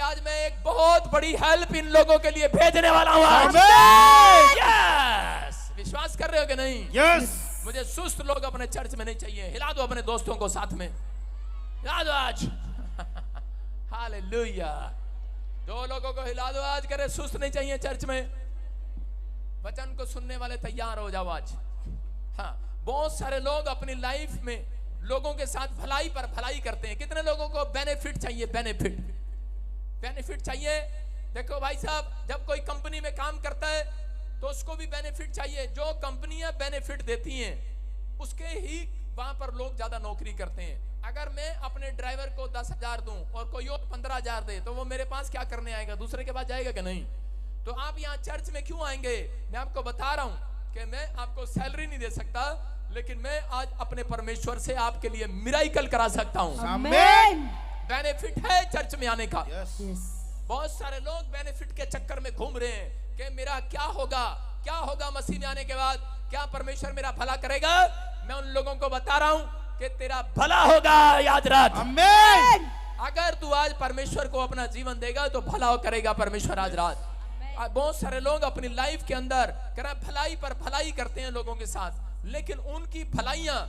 आज मैं एक बहुत बड़ी हेल्प इन लोगों के लिए भेजने वाला हूँ आज। यस, विश्वास कर रहे हो कि नहीं? यस। मुझे सुस्त लोग अपने चर्च में नहीं चाहिए। हिला दो अपने दोस्तों को साथ में, हिला दो आज। हालेलुया। दो लोगों को हिला दो आज, करे सुस्त नहीं चाहिए चर्च में। वचन को सुनने वाले तैयार हो जाओ आज। हाँ, बहुत सारे लोग अपनी लाइफ में लोगों के साथ भलाई पर भलाई करते हैं। कितने लोगों को बेनिफिट चाहिए? बेनिफिट चाहिए। देखो भाई साहब, जब कोई कंपनी में काम करता है तो उसको भी बेनिफिट चाहिए। जो कंपनियां बेनिफिट देती हैं उसके ही वहां पर लोग ज्यादा नौकरी करते हैं। अगर मैं अपने ड्राइवर को 10,000 दूं और कोई और 15,000 दे तो वो मेरे पास क्या करने आएगा? दूसरे के पास जाएगा कि नहीं? तो आप यहाँ चर्च में क्यों आएंगे? मैं आपको बता रहा हूं कि मैं आपको सैलरी नहीं दे सकता, लेकिन मैं आज अपने परमेश्वर से आपके लिए मिराइकल करा सकता हूं। आमीन। बेनिफिट है चर्च में आने का। यस। बहुत सारे लोग बेनिफिट के चक्कर में घूम रहे हैं कि मेरा क्या होगा मसीह में आने के बाद, क्या परमेश्वर मेरा भला करेगा? मैं उन लोगों को बता रहा हूं कि तेरा भला होगा, याद रख। आमीन। अगर तू आज परमेश्वर को अपना जीवन देगा तो भला करेगा परमेश्वर आज रात। बहुत सारे लोग अपनी लाइफ के अंदर भलाई पर भलाई करते हैं लोगों के साथ, लेकिन उनकी भलाइयां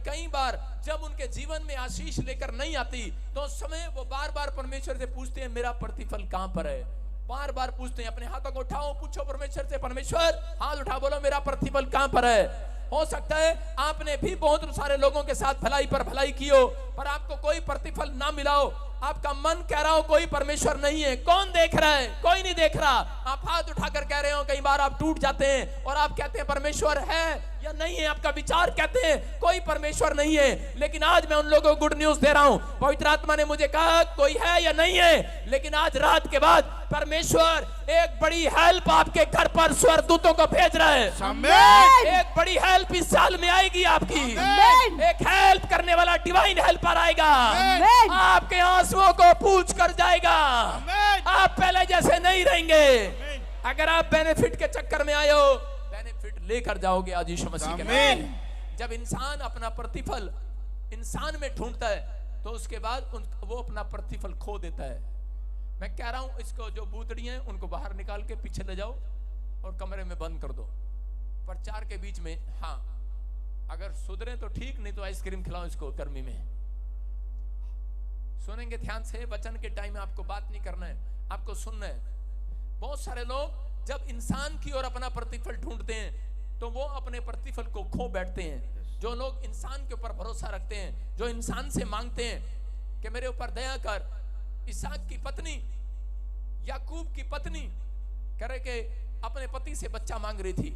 कई बार जब उनके जीवन में आशीष लेकर नहीं आती तो उस समय वो बार बार परमेश्वर से पूछते हैं मेरा प्रतिफल कहां पर है? बार बार पूछते हैं। अपने हाथों को उठाओ, पूछो परमेश्वर से, परमेश्वर हाथ उठा बोलो मेरा प्रतिफल कहां पर है? हो सकता है आपने भी बहुत सारे लोगों के साथ भलाई पर भलाई की हो, पर आपको कोई प्रतिफल ना मिला हो। आपका मन कह रहा हो कोई परमेश्वर नहीं है। कौन देख रहा है? कोई नहीं देख रहा। आप हाथ उठाकर कह रहे हो, कई बार आप टूट जाते हैं और आप कहते हैं परमेश्वर है या नहीं है। आपका विचार कहते हैं कोई परमेश्वर नहीं है, लेकिन आज मैं उन लोगों को गुड न्यूज दे रहा हूं। पवित्र आत्मा ने मुझे कहा कोई है या नहीं है, लेकिन आज रात के बाद परमेश्वर एक बड़ी हेल्प आपके घर पर स्वर्गदूतों को भेज रहा है। आमीन। एक बड़ी हेल्प इस साल में आएगी आपकी। आमीन। एक हेल्प करने वाला डिवाइन हेल्पर आएगा, आमीन। आपके आंसुओं को पूछ कर जाएगा। आमीन। आप पहले जैसे नहीं रहेंगे। आमीन। अगर आप बेनिफिट के चक्कर में आए हो, बेनिफिट लेकर जाओगे आज यीशु मसीह के नाम। जब इंसान अपना प्रतिफल इंसान में ढूंढता है तो उसके बाद वो अपना प्रतिफल खो देता है। मैं कह रहा हूं इसको, जो बूतड़ी हैं उनको बाहर निकाल के पीछे ले जाओ और कमरे में बंद कर दो, प्रचार के बीच में। हाँ, अगर सुधरे तो ठीक, नहीं तो आइसक्रीम खिलाओ इसको गर्मी में। सुनेंगे ध्यान से, वचन के टाइम में आपको बात नहीं करना है, आपको सुनना है। बहुत सारे लोग जब इंसान की ओर अपना प्रतिफल ढूंढते हैं तो वो अपने प्रतिफल को खो बैठते हैं। जो लोग इंसान के ऊपर भरोसा रखते हैं, जो इंसान से मांगते हैं कि मेरे ऊपर दया कर। इसहाक की पत्नी, याकूब की पत्नी कह रहे कि अपने पति से बच्चा मांग रही थी,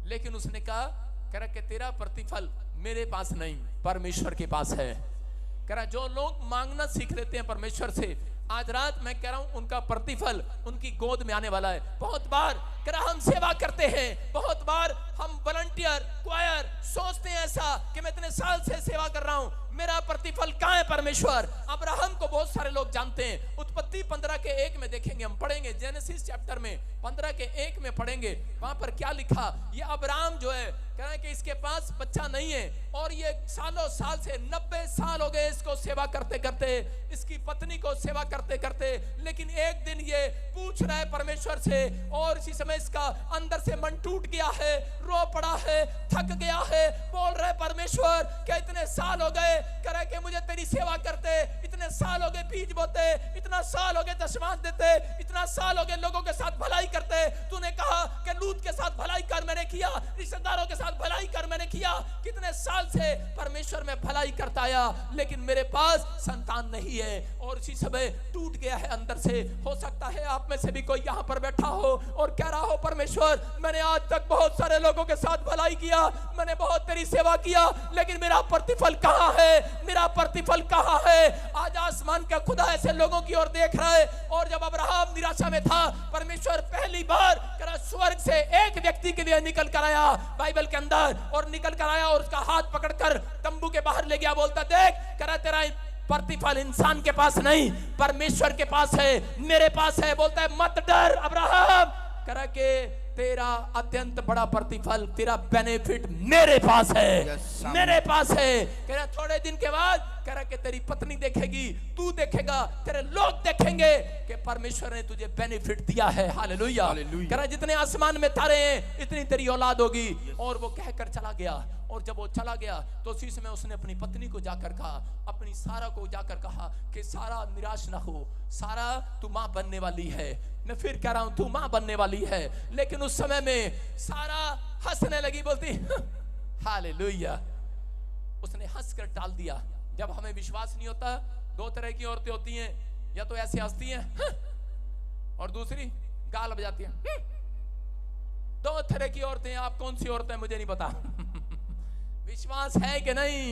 लेकिन उसने कहा कह रहा कि तेरा प्रतिफल मेरे पास नहीं, परमेश्वर के पास है। कह रहा जो लोग मांगना सीख लेते हैं परमेश्वर से, आज रात मैं कह रहा हूं उनका प्रतिफल उनकी गोद में आने वाला है। बहुत बार कह रहा हम सेवा करते हैं, बहुत बार हम वॉलंटियर क्वायर सोचते हैं ऐसा कि मैं इतने साल से सेवा कर रहा हूं, मेरा प्रतिफल कहां है परमेश्वर? अब्राहम को बहुत सारे लोग जानते हैं। उत्पत्ति 15 के 1 में देखेंगे, हम पढ़ेंगे जेनेसिस चैप्टर में 15 के 1 में पढ़ेंगे। वहां पर क्या लिखा? ये अब्राहम जो है कह रहा है कि इसके पास बच्चा नहीं है और ये सालों साल से 90 साल हो गए इसको सेवा करते करते, इसकी पत्नी को सेवा करते करते। लेकिन एक दिन ये पूछ रहा है परमेश्वर से और इसी समय इसका अंदर से मन टूट गया है, रो पड़ा है, थक गया है। बोल रहा है परमेश्वर क्या इतने साल हो गए कह रहा है कि मुझे तेरी सेवा करते, इतने साल हो गए बीज बोते, इतना साल हो गए दशमांश देते, इतना साल हो गए लोगों के साथ भलाई करते। तूने कहा कि लूत के साथ भलाई कर, मैंने किया। रिश्तेदारों के साथ भलाई कर, मैंने किया। कितने साल से परमेश्वर में भलाई करता आया, लेकिन मेरे पास संतान नहीं है और इसी समय टूट गया है अंदर से। हो सकता है आप में से भी कोई यहाँ पर बैठा हो और कह रहा हो परमेश्वर मैंने आज तक बहुत सारे लोगों के साथ भलाई किया, मैंने बहुत तेरी सेवा किया, लेकिन मेरा प्रतिफल कहां है? मेरा प्रतिफल कहां है? आज आसमान का खुदा ऐसे लोगों की ओर देख रहा है। और जब अब्राहम निराशा में था, परमेश्वर पहली बार स्वर्ग से एक व्यक्ति के लिए निकल कर आया बाइबल के अंदर, और निकल कर आया और उसका हाथ पकड़कर तंबू के बाहर ले गया। बोलता देख कह रहा तेरा प्रतिफल इंसान के पास नहीं, परमेश्वर के पास है, मेरे पास है। बोलता है मत डर अब्राहम, कह रहा के तेरा अत्यंत बड़ा प्रतिफल, तेरा बेनिफिट मेरे पास है, मेरे पास है। कह रहा थोड़े दिन के बाद कह रहा कि तेरी पत्नी देखेगी, तू देखेगा, तेरे लोग देखेंगे कि परमेश्वर ने तुझे बेनिफिट दिया है। हालेलुया। हालेलुया। कह रहा जितने आसमान में तारे हैं इतनी तेरी औलाद होगी। और वो कहकर चला गया। और जब वो चला गया तो उसी समय उसने अपनी पत्नी को जाकर कहा, अपनी सारा को जाकर कहा कि सारा निराश ना हो, सारा तू मां बनने वाली है। मैं फिर कह रहा हूं तू मां बनने वाली है। लेकिन उस समय में सारा हंसने लगी, बोलती हालेलुया। उसने हंसकर टाल दिया। जब हमें विश्वास नहीं होता, दो तरह की औरतें होती हैं, या तो ऐसे हंसती हैं और दूसरी गाल बजाती हैं। दो तरह की औरतें। आप कौन सी औरतें मुझे नहीं पता। विश्वास है कि नहीं?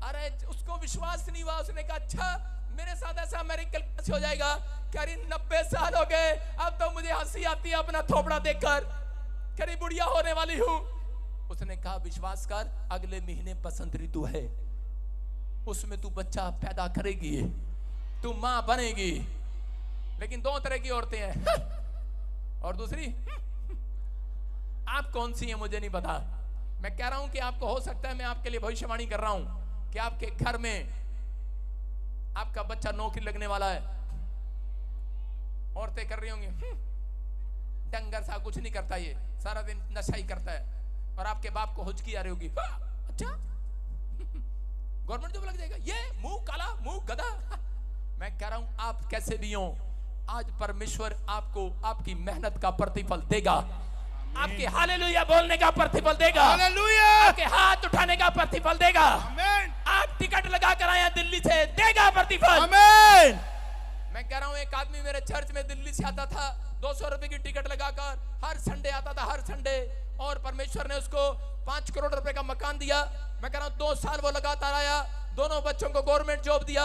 अरे उसको विश्वास नहीं हुआ। उसने कहा अच्छा मेरे साथ ऐसा मेरिकल कैसे हो जाएगा? करीब 90 साल हो गए, अब तो मुझे हंसी आती है अपना थोपड़ा देखकर, करीब बुढ़िया होने वाली हूं। उसने कहा विश्वास कर, अगले महीने बसंत ऋतु है, उसमें तू बच्चा पैदा करेगी, तू मां बनेगी। लेकिन दो तरह की औरतें हैं। और दूसरी आप कौन सी हैं मुझे नहीं पता। मैं कह रहा हूं कि आपको हो सकता है, मैं आपके लिए भविष्यवाणी कर रहा हूं कि आपके घर में आपका बच्चा नौकरी लगने वाला है। औरतें कर रही होंगी डंगर सा कुछ नहीं करता, ये सारा दिन नशा ही करता है। और आपके बाप को हुचकी आ रही होगी, अच्छा गवर्नमेंट जॉब लग जाएगा, ये मुंह काला मुंह गधा। मैं कह रहा हूं आप कैसे भी हो, आज परमेश्वर आपको आपकी मेहनत का प्रतिफल देगा। आपके हालेलुया बोलने का प्रतिफल देगा। हालेलुया। आपके हाथ उठाने का प्रतिफल देगा। आमीन। आप टिकट लगा कर आए दिल्ली से, देगा प्रतिफल। आमीन। मैं कह रहा हूं एक आदमी मेरे चर्च में दिल्ली से आता था, 200 रुपए की टिकट लगाकर हर संडे आता था, हर संडे। और परमेश्वर ने उसको 5 करोड़ रुपए का मकान दिया। मैं कह रहा हूं 2 साल वो लगातार आया, दोनों बच्चों को गवर्नमेंट जॉब दिया,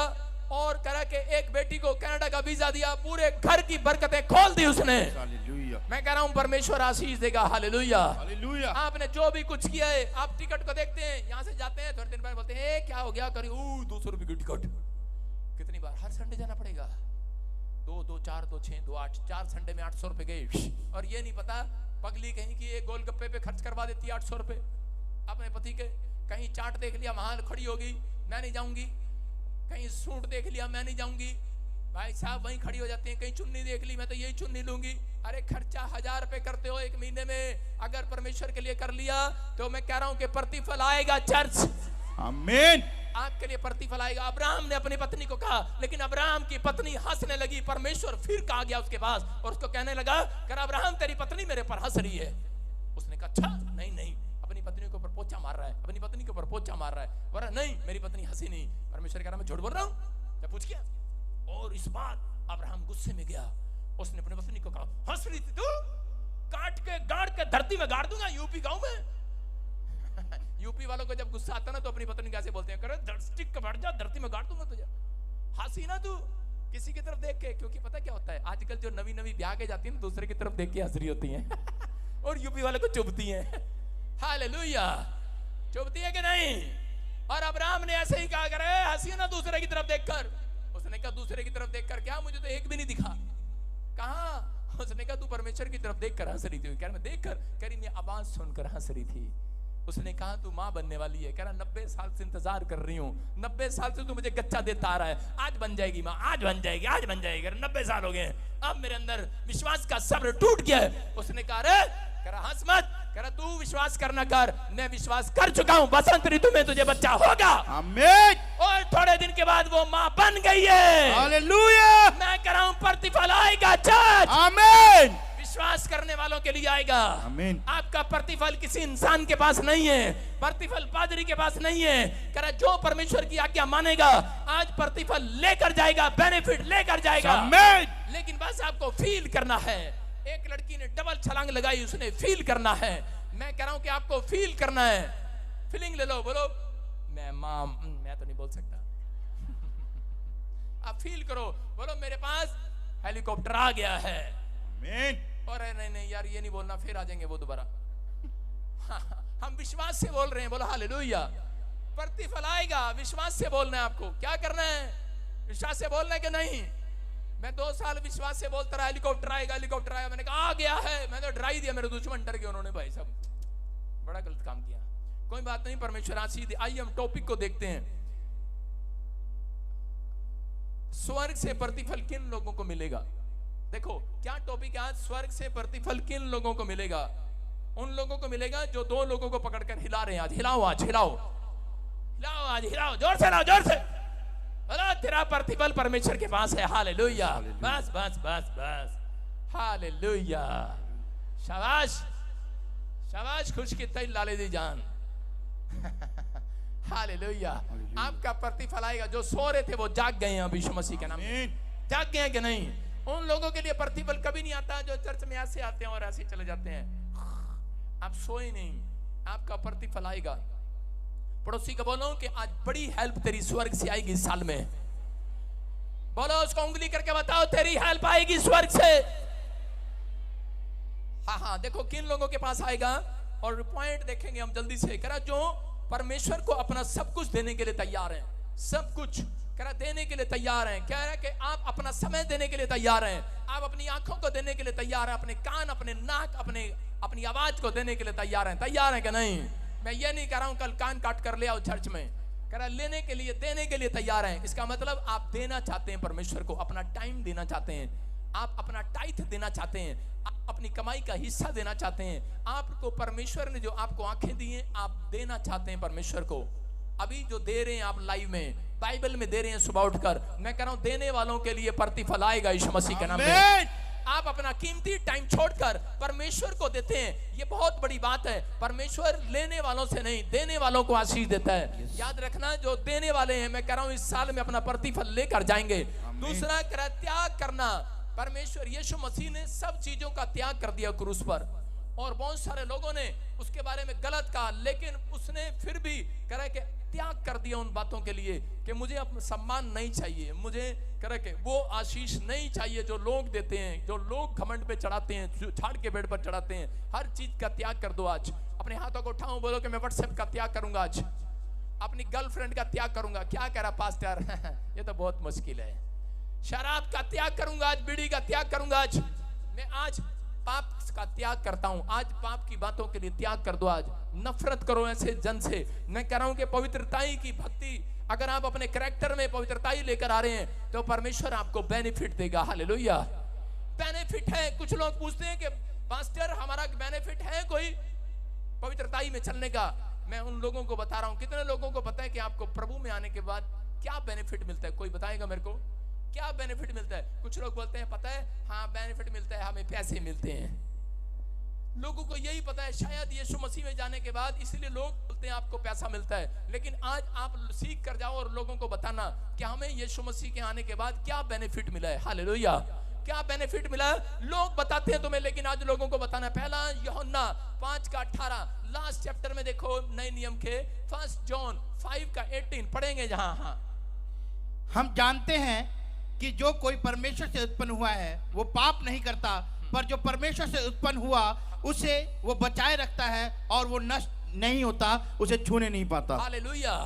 और कह रहा कि एक बेटी को कनाडा का वीजा दिया, पूरे घर की बरकतें खोल दी उसने। हालेलुया। मैं कह रहा हूं परमेश्वर आशीष देगा। हालेलुया। हालेलुया। आपने जो भी कुछ किया है, आप टिकट को देखते हैं, यहां से जाते हैं, थोड़े दिन बाद बोलते हैं क्या हो गया, करी 200 रुपए की टिकट। कितनी बार हर संडे जाना पड़ेगा? 2 2 4 2 6 2 8, 4 संडे में 800 रुपए गए। और ये नहीं पता पगली कहीं की एक गोलगप्पे पे खर्च करवा देती है 800 रुपए अपने पति के। कहीं चाट देख लिया, वहां खड़ी होगी, मैं नहीं जाऊंगी। कहीं सूट देख लिया, मैं नहीं जाऊंगी, भाई साहब वहीं खड़ी हो जाती है। कहीं चुन्नी देख ली, मैं तो यही चुन्नी लूंगी। अरे खर्चा 1000 रुपए करते हो एक महीने में, अगर परमेश्वर के लिए कर लिया तो मैं कह रहा हूं कि प्रतिफल आएगा। चर्च आमीन। आपके लिए प्रतिफल आएगा। अब्राहम ने अपनी पत्नी को कहा, लेकिन अब्राहम की पत्नी हंसने लगी। परमेश्वर फिर कहा गया उसके पास और उसको कहने लगा कर अब्राहम तेरी पत्नी मेरे पर हंस रही है। उसने कहा अच्छा नहीं नहीं, अपनी पत्नी के ऊपर पोछा मार रहा है, अपनी पत्नी के ऊपर पोछा मार रहा है। बोला नहीं मेरी पत्नी हंसी नहीं। परमेश्वर कह रहा मैं झूठ बोल रहा हूं, जब पूछ किया। और इस बात अब्राहम गुस्से में गया। उसने अपनी पत्नी को कहा हंस रही थी तू, काट के गाड़ के धरती में गाड़ दूंगा यूपी गांव में। यूपी वालों को जब गुस्सा आता ना तो अपनी पत्नी कैसे बोलते हैं, करे स्टिक बढ़ जा, धरती में गाड़ दूंगा तुझे। हंसी ना तू किसी की तरफ देख के, क्योंकि पता क्या होता है आजकल जो नवी नवी ब्याह के जाती है ना, दूसरे की तरफ देख के हंस रही होती हैं और यूपी वालों को चुभती हैं। हालेलुया। चुभती है कि नहीं? और अब्राहम ने ऐसे ही कहा करे हंसी ना दूसरे की तरफ देखकर। उसने कहा दूसरे की तरफ देखकर क्या, मुझे तो एक भी नहीं दिखा। कहा? उसने कहा तू परमेश्वर की तरफ देखकर हंस रही थी। कह रहा मैं देखकर, कह रही मैं आवाज सुनकर हंस रही थी। उसने कहा तू मां बनने वाली है। कह रहा 90 साल से इंतजार कर रही हूँ, 90 साल से तू मुझे गच्चा देता आ रहा है, आज बन जाएगी मां, आज बन जाएगी, आज बन जाएगी। 90 साल हो गए, अब मेरे अंदर विश्वास का सब्र टूट गया है। उसने कहा रे, कह रहा हंस मत, कह रहा तू विश्वास करना कर, मैं विश्वास कर चुका हूं, बसंत ऋतु में तुझे बच्चा होगा। आमीन। और थोड़े दिन के बाद वो मां बन गई है। हालेलुया। मैं कह रहा हूं प्रतिफल आएगा चर्च। आमीन। विश्वास करने वालों के लिए आएगा। आमीन। आपका प्रतिफल किसी इंसान के पास नहीं है, प्रतिफल पादरी के पास नहीं है। कह रहा जो परमेश्वर की आज्ञा मानेगा आज प्रतिफल लेकर जाएगा, बेनिफिट लेकर जाएगा। आमीन। लेकिन बस आपको फील करना है। एक लड़की ने डबल छलांग लगाई, उसने फील करना है। मैं कह रहा हूं कि आपको फील करना है। फीलिंग ले लो, बोलो मैं तो नहीं बोल सकता। आप फील करो, बोलो मेरे पास हेलीकॉप्टर आ गया है। आमीन। और नहीं यार ये नहीं बोलना, फिर आ जाएंगे वो दोबारा। हम विश्वास से बोल रहे हैं, बोलो हालेलुया। प्रतिफल आएगा, विश्वास से बोलना है। आपको क्या करना है? विश्वास से बोलना है कि नहीं? मैं 2 साल विश्वास से बोलता रहा हेलीकॉप्टर आएगा, हेलीकॉप्टर आएगा। मैंने कहा आ गया है, मैंने तो डरा ही दिया। मेरे दुश्मन डर गए, उन्होंने भाई साहब बड़ा गलत काम किया। कोई बात नहीं, परमेश्वर आशीष दे। आइए हम टॉपिक को देखते हैं। स्वर्ग से प्रतिफल किन लोगों को मिलेगा? देखो क्या टॉपिक है आज, स्वर्ग से प्रतिफल किन लोगों को मिलेगा? उन लोगों को मिलेगा जो दो लोगों को पकड़कर हिला रहे हैं। आज हिलाओ, आज हिलाओ, हिलाओ, आज हिलाओ, जोर से हिलाओ, जोर से। अरे तेरा प्रतिफल परमेश्वर के पास है। हालेलुया, बस बस बस बस, हालेलुया, शाबाश शाबाश, खुश की तई लाले दी जान। हालेलुया, आपका प्रतिफल आएगा। जो सो रहे थे वो जाग गए हैं अब यीशु मसीह के नाम में। जाग गए हैं कि नहीं? उन लोगों के लिए प्रतिफल कभी नहीं आता जो चर्च में ऐसे आते हैं और ऐसे चले जाते हैं। आप सोए नहीं, आपका प्रतिफल आएगा। पड़ोसी को बोलो कि आज बड़ी हेल्प तेरी स्वर्ग से आएगी इस साल में। बोलो, उसको उंगली करके बताओ तेरी हेल्प आएगी स्वर्ग से। हाँ हाँ, देखो किन लोगों के पास आएगा और पॉइंट देखेंगे हम जल्दी से। करा जो परमेश्वर को अपना सब कुछ देने के लिए तैयार हैं, सब कुछ करा देने के लिए तैयार हैं। कह रहा है कि आप अपना समय देने के लिए तैयार हैं, आप अपनी आंखों को देने के लिए तैयार हैं, अपने कान, अपने नाक, अपनी आवाज को देने के लिए तैयार हैं। तैयार है कि नहीं? मैं ये नहीं कह रहा हूं कल कान काट कर ले आओ चर्च में। कह रहा लेने के लिए, देने के लिए तैयार हैं। इसका मतलब आप देना चाहते हैं परमेश्वर को, अपना टाइम देना चाहते हैं, आप अपना टाइथ देना चाहते हैं, आप अपनी कमाई का हिस्सा देना चाहते हैं। आपको परमेश्वर ने जो आपको आंखें दी हैं, आप देना चाहते हैं परमेश्वर को। अभी जो दे रहे हैं आप लाइव में, बाइबल में दे रहे हैं सुबह उठकर, मैं कह रहा हूं देने वालों के लिए प्रतिफल आएगा यीशु मसीह के नाम में। आप अपना कीमती टाइम छोड़कर परमेश्वर को देते हैं, ये बहुत बड़ी बात है। परमेश्वर लेने वालों से नहीं, देने वालों को आशीष देता है। याद रखना, जो देने वाले हैं, मैं कह रहा हूं इस साल में अपना प्रतिफल लेकर जाएंगे। दूसरा करा त्याग करना। परमेश्वर यीशु मसीह ने सब चीजों का त्याग कर दिया क्रूस पर, और बहुत सारे लोगों ने उसके बारे में गलत कहा, लेकिन उसने फिर भी करा के त्याग कर दिया उन बातों के लिए कि मुझे अपना सम्मान नहीं चाहिए, मुझे करा के वो आशीष नहीं चाहिए जो लोग देते हैं, जो लोग घमंड पे चढ़ाते हैं, जो झाड़ के पेड़ पर चढ़ाते हैं। हर चीज का त्याग कर दो आज। अपने हाथों को उठाओ, बोलो कि मैं व्हाट्सएप का त्याग करूंगा आज, अपनी गर्लफ्रेंड का त्याग करूंगा। क्या कह रहा पास्टर? ये तो बहुत मुश्किल है। शराब का त्याग करूंगा आज, बीड़ी का त्याग करूंगा आज। मैं आज पाप का त्याग करता हूं। आज पाप की बातों के लिए त्याग कर दो। आज नफरत करो ऐसे जन से। मैं कह रहा हूं कि पवित्रताई की भक्ति, अगर आप अपने कैरेक्टर में पवित्रताई लेकर आ रहे हैं तो परमेश्वर आपको बेनिफिट देगा। हालेलुया, बेनिफिट है। कुछ लोग पूछते हैं कि पास्टर हमारा बेनिफिट है कोई पवित्रताई में चलने का? मैं उन लोगों को बता रहा हूं, कितने लोगों को पता है कि आपको प्रभु में आने के बाद क्या बेनिफिट मिलता है? कोई बताएगा मेरे को क्या बेनिफिट मिलता है? कुछ लोग बोलते हैं पता है, हाँ बेनिफिट मिलता है, हमें पैसे मिलते हैं। लोगों को यही पता है शायद यीशु मसीह में जाने के बाद, इसलिए लोग बोलते हैं आपको पैसा मिलता है। लेकिन आज आप सीख कर जाओ और लोगों को बताना कि हमें यीशु मसीह के आने के बाद क्या बेनिफिट मिला है। हालेलुया, क्या बेनिफिट मिला है? लोग बताते हैं तुम्हें, लेकिन आज लोगों को बताना। पहला यूहन्ना 5:18 लास्ट चैप्टर में देखो, नए नियम के 1 जॉन 5:18 पढ़ेंगे जहां। हाँ, हम जानते हैं कि जो कोई परमेश्वर से उत्पन्न हुआ है वो पाप नहीं करता, पर जो परमेश्वर से उत्पन्न हुआ उसे वो बचाए रखता है और वो नष्ट नहीं होता, उसे छूने नहीं पाता। हालेलुया,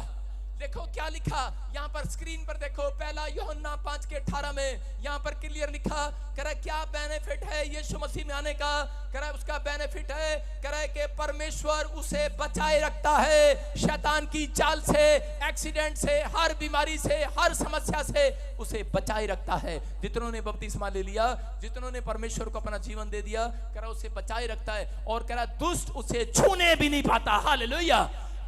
देखो क्या लिखा यहाँ पर स्क्रीन पर देखो। पहला यूहन्ना 5:18 में यहाँ पर क्लियर लिखा करे क्या बेनिफिट है यीशु मसीह में आने का। करे उसका बेनिफिट है करे कि परमेश्वर उसे बचाए रखता है शैतान की चाल से, एक्सीडेंट से, हर बीमारी से, हर समस्या से उसे बचाए रखता है। जितनों ने बपतिस्मा ले लिया, जितनों ने परमेश्वर को अपना जीवन दे दिया, करे उसे बचाए रखता है और करे दुष्ट उसे छूने भी नहीं पाता। हालेलुया,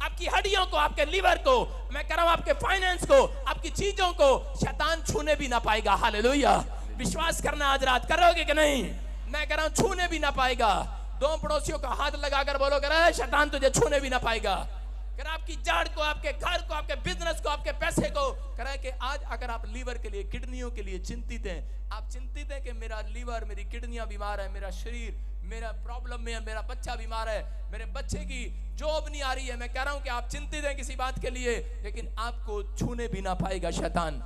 आपकी हड्डियों को, आपके लीवर को, मैं कह रहा हूं आपके फाइनेंस को, आपकी चीजों को शैतान छूने भी ना पाएगा। हालेलुया, विश्वास करना आज रात करोगे कि नहीं? मैं कह रहा हूं छूने भी ना पाएगा। दो पड़ोसियों का हाथ लगाकर बोलो कर शैतान तुझे छूने भी ना पाएगा। कर आपकी जड़ को, आपके घर को, आपके बिजनेस को, आपके पैसे को। करे कि आज अगर आप लीवर के लिए, किडनियों के लिए चिंतित हैं, आप चिंतित हैं कि मेरा लीवर, मेरी किडनियां बीमार है, मेरा शरीर मेरा प्रॉब्लम में है, मेरा बच्चा बीमार है, मेरे बच्चे की जॉब नहीं आ रही है। मैं कह रहा हूं कि आप चिंतित हैं किसी बात के लिए, लेकिन आपको छूने भी ना पाएगा शैतान।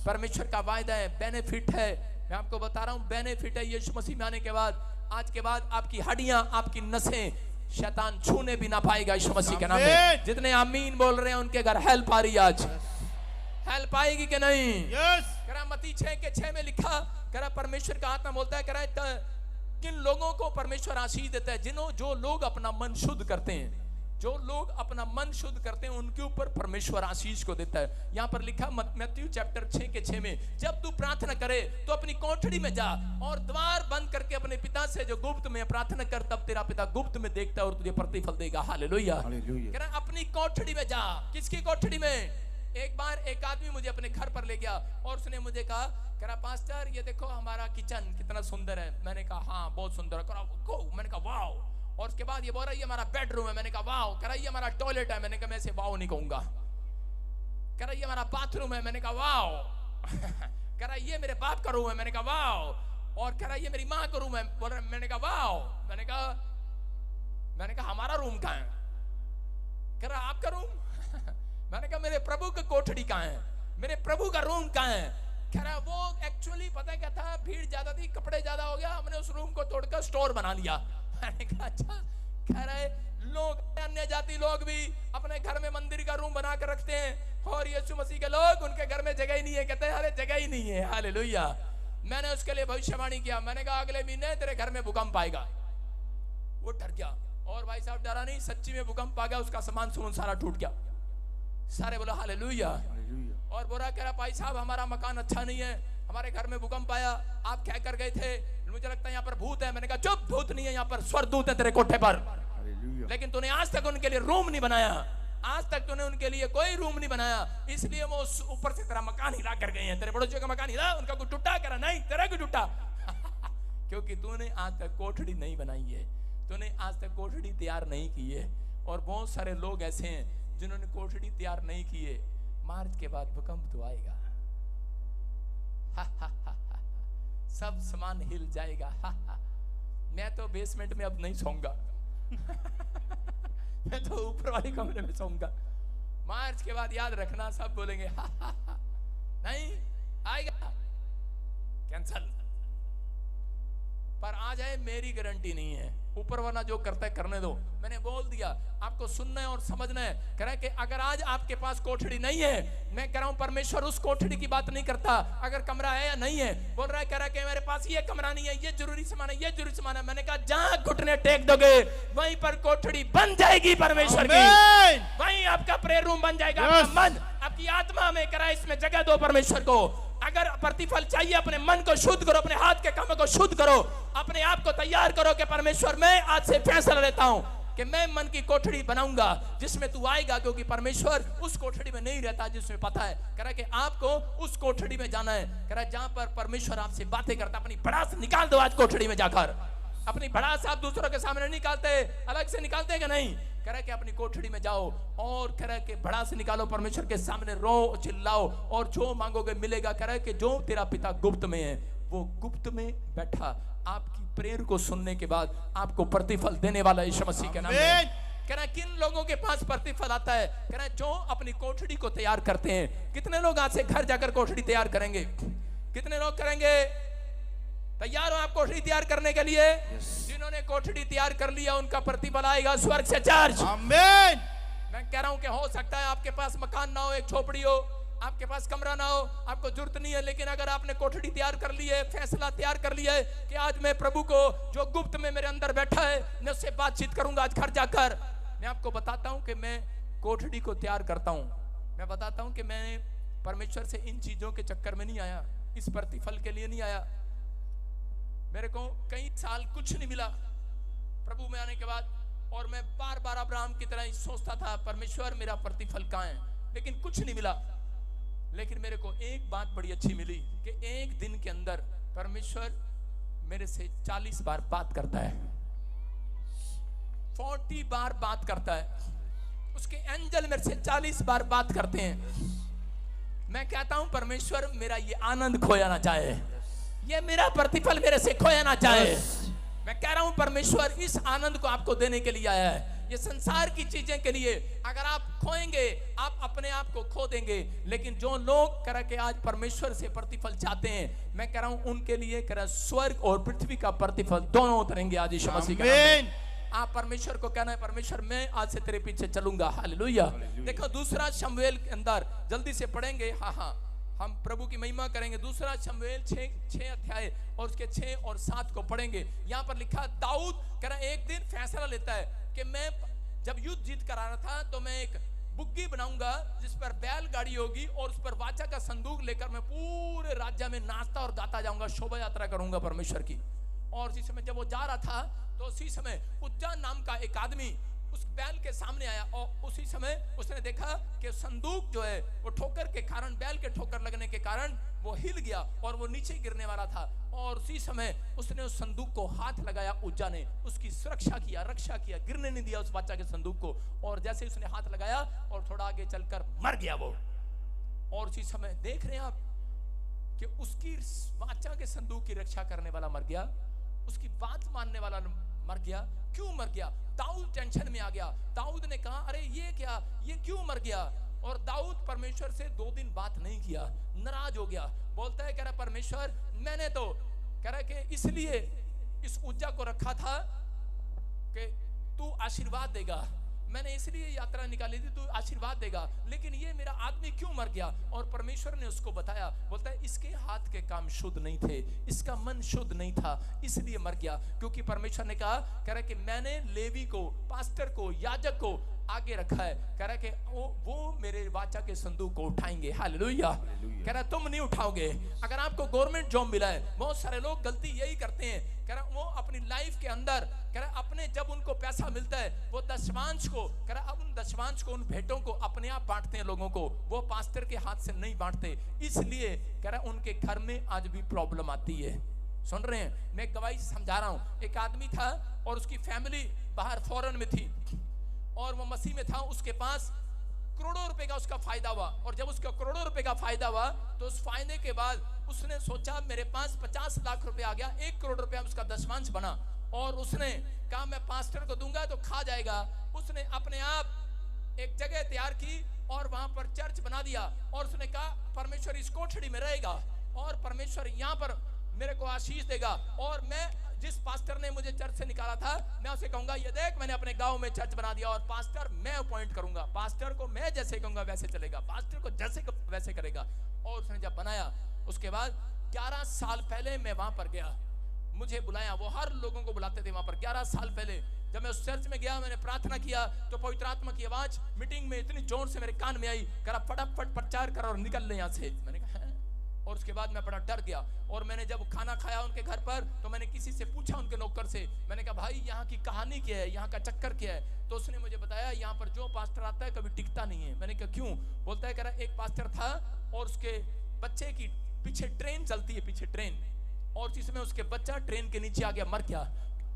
परमेश्वर का वायदा है, बेनिफिट है। मैं आपको बता रहा हूं बेनिफिट है यीशु मसीह में आने के बाद। आज के बाद आपकी हड्डियां, आपकी नसें शैतान छूने भी ना पाएगा यीशु मसीह के नाम में। जितने आमीन बोल रहे हैं उनके घर हेल्प आ रही है। आज हेल्प आएगी कि नहीं? करा मत्ती 6:6 में लिखा, करा परमेश्वर का आत्मा बोलता है, करा किन लोगों को परमेश्वर आशीष देता है? जो लोग अपना मन शुद्ध करते हैं, जो लोग अपना मन शुद्ध करते हैं उनके ऊपर परमेश्वर आशीष को देता है। यहाँ पर लिखा मत्ती चैप्टर 6:6 में, जब तू प्रार्थना करे तो अपनी कोठरी में जा और द्वार बंद करके अपने पिता से जो गुप्त में प्रार्थना कर, तब तेरा पिता गुप्त में देखता है और तुझे प्रतिफल देगा। हालेलुया। कह रहा अपनी कोठरी में जा। किसकी कोठरी में? एक बार एक आदमी मुझे अपने घर पर ले गया और उसने मुझे कहा, कह रहा पास्टर ये देखो हमारा किचन कितना सुंदर है। मैंने कहा हाँ बहुत सुंदर है। मैंने कहा वाओ। और उसके बाद ये बोल रहा है ये हमारा बेडरूम है। मैंने कहा वाओ। कह रहा ये हमारा टॉयलेट है। मैंने कहा मैं इसे वाओ नहीं कहूंगा। कह रहा ये हमारा बाथरूम है। मैंने कहा वाओ। कह रहा ये मेरे बाप का रूम है। मैंने कहा वाओ। और कह रहा ये मेरी माँ का रूम है। बोल रहा मैंने कहा वाओ। मैंने कहा हमारा रूम कहाँ है? कह रहा आपका रूम? मैंने कहा मेरे प्रभु का कोठरी कहाँ है? मेरे प्रभु का रूम कहाँ है? कह रहा वो एक्चुअली पता है क्या था, भीड़ ज्यादा थी, कपड़े ज्यादा हो गया, हमने उस रूम को तोड़कर स्टोर बना लिया। मैंने कहा अच्छा। कह रहे लोग अन्य जाति लोग भी अपने घर में मंदिर का रूम बना कर रखते हैं और यीशु मसीह के लोग उनके घर में जगह ही नहीं है। कहते हैं अरे जगह ही नहीं है। हालेलुया। मैंने उसके लिए भविष्यवाणी किया। मैंने कहा अगले महीने तेरे घर में भूकंप आएगा। वो डर गया और भाई साहब डरा नहीं, सच्ची में भूकंप आ गया। उसका सामान सारा टूट गया। सारे बोला हालेलुया। और बोला कह रहा भाई साहब हमारा मकान अच्छा नहीं है, हमारे घर में भूकंप आया, आप क्या कर गए थे? मुझे लगता है यहाँ पर भूत है। मैंने कहा चुप, भूत नहीं है, यहाँ पर स्वर्गदूत है तेरे कोठे पर। लेकिन तूने आज तक उनके लिए रूम नहीं बनाया। आज तक तूने उनके लिए कोई रूम नहीं बनाया, इसलिए वो ऊपर से तेरा मकान हिला कर गए हैं। तेरे पड़ोसियों का मकान हिला, उनका कुछ टूटा? करा नहीं, तेरा कुछ टूटा। क्योंकि तूने आज तक कोठड़ी नहीं बनाई है, तूने आज तक कोठड़ी तैयार नहीं की है। और बहुत सारे लोग ऐसे हैं जिन्होंने कोठड़ी तैयार नहीं की है। मार्च के बाद भूकंप तो आएगा। सब सामान हिल जाएगा। मैं तो बेसमेंट में अब नहीं सोऊंगा। मैं तो ऊपर वाले कमरे में सोऊंगा। मार्च के बाद याद रखना सब बोलेंगे नहीं आएगा, कैंसल। पर आ जाए मेरी गारंटी नहीं है। ऊपर वाला जो करता है करने दो। मैंने बोल दिया, आपको सुनना है और समझना है। कह रहा है कि अगर आज आपके पास कोठड़ी नहीं है, मैं कह रहा हूं परमेश्वर उस कोठड़ी की बात नहीं करता अगर कमरा है या नहीं है। बोल रहा है, कह रहा है कि मेरे पास ये कमरा नहीं है, ये जरूरी सामान है, ये जरूरी सामान है। मैंने कहा जहां घुटने टेक दोगे वहीं पर कोठड़ी बन जाएगी परमेश्वर की। वहीं आपका प्रेयर रूम बन जाएगा। आपका मन, आपकी आत्मा में करा इसमें जगह दो परमेश्वर को। अगर प्रतिफल चाहिए अपने मन को शुद्ध करो, अपने हाथ के कामों को शुद्ध करो, अपने आप को तैयार करो कि परमेश्वर मैं आज से फैसला लेता हूं कि मैं मन की कोठड़ी बनाऊंगा जिसमें तू आएगा। क्योंकि परमेश्वर उस कोठड़ी में नहीं रहता जिसमें पता है। कह रहा है कि आपको उस कोठड़ी में जाना है। कह रहा है जहां पर परमेश्वर आपसे बातें करता। अपनी भड़ास निकाल दो आज कोठड़ी में जाकर। अपनी भड़ास आप दूसरों के सामने निकालते, अलग से निकालते हैं कि नहीं? कह रहा है कि अपनी कोठड़ी में जाओ और कह रहा है कि भड़ास निकालो, परमेश्वर के सामने रो चिल्लाओ और जो मांगोगे मिलेगा। कह रहा है कि जो तेरा पिता गुप्त में है वो गुप्त में बैठा आपकी प्रेयर को सुनने के बाद आपको प्रतिफल देने वाला यीशु मसीह के नाम में। कह रहा है किन लोगों के पास प्रतिफल आता है? कह रहा है जो अपनी कोठड़ी को तैयार करते हैं। कितने लोग आज से घर जाकर कोठड़ी तैयार करेंगे? कितने लोग करेंगे? तैयार हो आप कोठड़ी तैयार करने के लिए? जिन्होंने कोठड़ी तैयार कर लिया उनका प्रतिफल आएगा स्वर्ग से चार्ज। आमीन। मैं कह रहा हूं कि हो सकता है आपके पास मकान ना हो, एक झोपड़ी हो, आपके पास कमरा ना हो, आपको जरूरत नहीं है, लेकिन अगर आपने कोठड़ी तैयार कर ली है, फैसला तैयार कर लिया है कि आज मैं प्रभु को जो गुप्त में मेरे अंदर बैठा है मैं उससे बातचीत करूंगा आज घर जाकर। मैं आपको बताता हूं कि मैं कोठड़ी को तैयार करता हूं। मैं बताता हूं कि मैं परमेश्वर से इन चीजों के चक्कर में नहीं आया, इस प्रतिफल के लिए नहीं आया। मेरे को कई साल कुछ नहीं मिला प्रभु में आने के बाद, और मैं बार बार अब्राहम की तरह ही सोचता था परमेश्वर मेरा प्रतिफल कहाँ है, लेकिन कुछ नहीं मिला। लेकिन मेरे को एक बात बड़ी अच्छी मिली कि एक दिन के अंदर परमेश्वर मेरे से 40 बार बात करता है, 40 बार बात करता है। उसके एंजल मेरे से 40 बार बात करते हैं। मैं कहता हूं परमेश्वर मेरा ये आनंद खोया ना जाए, ये मेरा प्रतिफल मेरे से खोया ना जाए। मैं कह रहा हूं परमेश्वर इस आनंद को आपको देने के लिए आया है। ये संसार की चीजें के लिए अगर आप खोएंगे आप अपने आप को खो देंगे। लेकिन जो लोग कह के आज परमेश्वर से प्रतिफल चाहते हैं, मैं कह रहा हूं उनके लिए कह रहा स्वर्ग और पृथ्वी का प्रतिफल दोनों उतरेंगे आज यीशु मसीह के नाम में। आप परमेश्वर को कहना है परमेश्वर मैं आज से तेरे पीछे चलूंगा। हालेलुया। देखो दूसरा शमूएल के अंदर जल्दी से पढ़ेंगे, हाँ हम प्रभु की महिमा करेंगे। दूसरा शमूएल 6 अध्याय और उसके 6 और 7 को पढ़ेंगे। यहाँ पर लिखा दाऊद कह रहा एक दिन फैसला लेता है कि मैं जब युद्ध जीत कर आ रहा था तो मैं एक बुग्गी बनाऊंगा जिस पर बैलगाड़ी होगी और उस पर वाचा का संदूक लेकर मैं पूरे राज्य में नाचता और गाता जाऊंगा, शोभा यात्रा करूंगा परमेश्वर की। और उसी समय जब वो जा रहा था तो उसी समय उज्जा नाम का एक आदमी उस बैल के सामने आया और उसी समय उसने देखा कि संदूक जो है वो ठोकर के कारण, बैल के ठोकर लगने के कारण वो हिल गया और वो नीचे गिरने वाला था। और उसी समय उसने उस संदूक को हाथ लगाया, उज्जा ने उसकी सुरक्षा किया, रक्षा किया, गिरने नहीं दिया उस बच्चा के संदूक को। और जैसे उसने हाथ लगाया और थोड़ा आगे चलकर मर गया वो। और उसी समय देख रहे हैं आप कि उसकी वाचा के संदूक की रक्षा करने वाला मर गया, उसकी बात मानने वाला मर गया। क्यों मर गया? दाऊद टेंशन में आ गया। दाऊद ने कहा अरे ये क्या, ये क्यों मर गया? और दाऊद परमेश्वर से 2 दिन बात नहीं किया, नाराज हो गया। बोलता है कह रहा परमेश्वर मैंने तो कह रहा कि इसलिए इस उज्जा को रखा था कि तू आशीर्वाद देगा, मैंने इसलिए यात्रा निकाली थी, तू आशीर्वाद देगा, लेकिन ये मेरा आदमी क्यों मर गया? और परमेश्वर ने उसको बताया, बोलता है इसके हाथ के काम शुद्ध नहीं थे, इसका मन शुद्ध नहीं था, इसलिए मर गया। क्योंकि परमेश्वर ने कहा, कह रहा कि मैंने लेवी को, पास्टर को, याजक को आगे रखा है, कह रहा कि वो मेरे वाचा के संदूक को उठाएंगे। हालेलुया। कह रहा तुम नहीं उठाओगे। अगर आपको गवर्नमेंट जॉब मिला है, बहुत सारे लोग गलती यही करते हैं, कह रहा वो अपनी लाइफ के अंदर कह रहा अपने जब उनको पैसा मिलता है वो दशमांश को कह रहा अब उन दशमांश को, उन भेंटों को अपने आप बांटते हैं लोगों को, वो पास्टर के हाथ से नहीं बांटते। इसलिए कह रहा उनके घर में आज भी प्रॉब्लम आती है। सुन रहे हैं, मैं गवाही से समझा रहा हूं। एक आदमी था और उसकी फैमिली बाहर फॉरेन में थी और वो मसीह में था, उसके पास करोड़ों रुपए का उसका फायदा हुआ। और जब उसका करोड़ों रुपए का फायदा हुआ तो उस फायदे के बाद उसने सोचा मेरे पास 50 लाख रुपए आ गया, 1 करोड़ रुपया उसका दशमांश बना। और उसने कहा मैं पास्टर को दूंगा तो खा जाएगा। उसने अपने आप एक जगह तैयार की और वहां पर चर्च बना दिया और उसने कहा परमेश्वर इस कोठड़ी में रहेगा और परमेश्वर यहाँ पर मेरे को आशीष देगा। और मैं जिस पास्टर ने मुझे चर्च से निकाला था मैं उसे कहूंगा ये देख मैंने अपने गांव में चर्च बना दिया और पास्टर मैं अपॉइंट करूंगा, पास्टर को मैं जैसे कहूंगा वैसे चलेगा, पास्टर को जैसे वैसे करेगा। और उसने जब बनाया उसके बाद 11 साल पहले मैं वहां पर गया, मुझे बुलाया, वो हर लोगों को बुलाते थे वहां पर। 11 साल पहले जब मैं उस चर्च में गया, मैंने प्रार्थना किया तो पवित्र आत्मा की आवाज मीटिंग में इतनी जोर से मेरे कान में आई, करा फटाफट प्रचार कर और निकल ले यहाँ से। मैंने कहा है? और उसके बाद मैं बड़ा डर गया। और मैंने जब खाना खाया उनके घर पर तो मैंने किसी से पूछा, उनके नौकर से, मैंने कहा भाई यहाँ की कहानी क्या है, यहाँ का चक्कर क्या है? तो उसने मुझे बताया यहाँ पर जो पास्टर आता है कभी टिकता नहीं है। मैंने कहा क्यों? बोलता है कह रहा एक पास्टर था और उसके बच्चे की पीछे ट्रेन चलती है, पीछे ट्रेन, और जिसमें उसके बच्चा ट्रेन के नीचे आ गया, मर गया।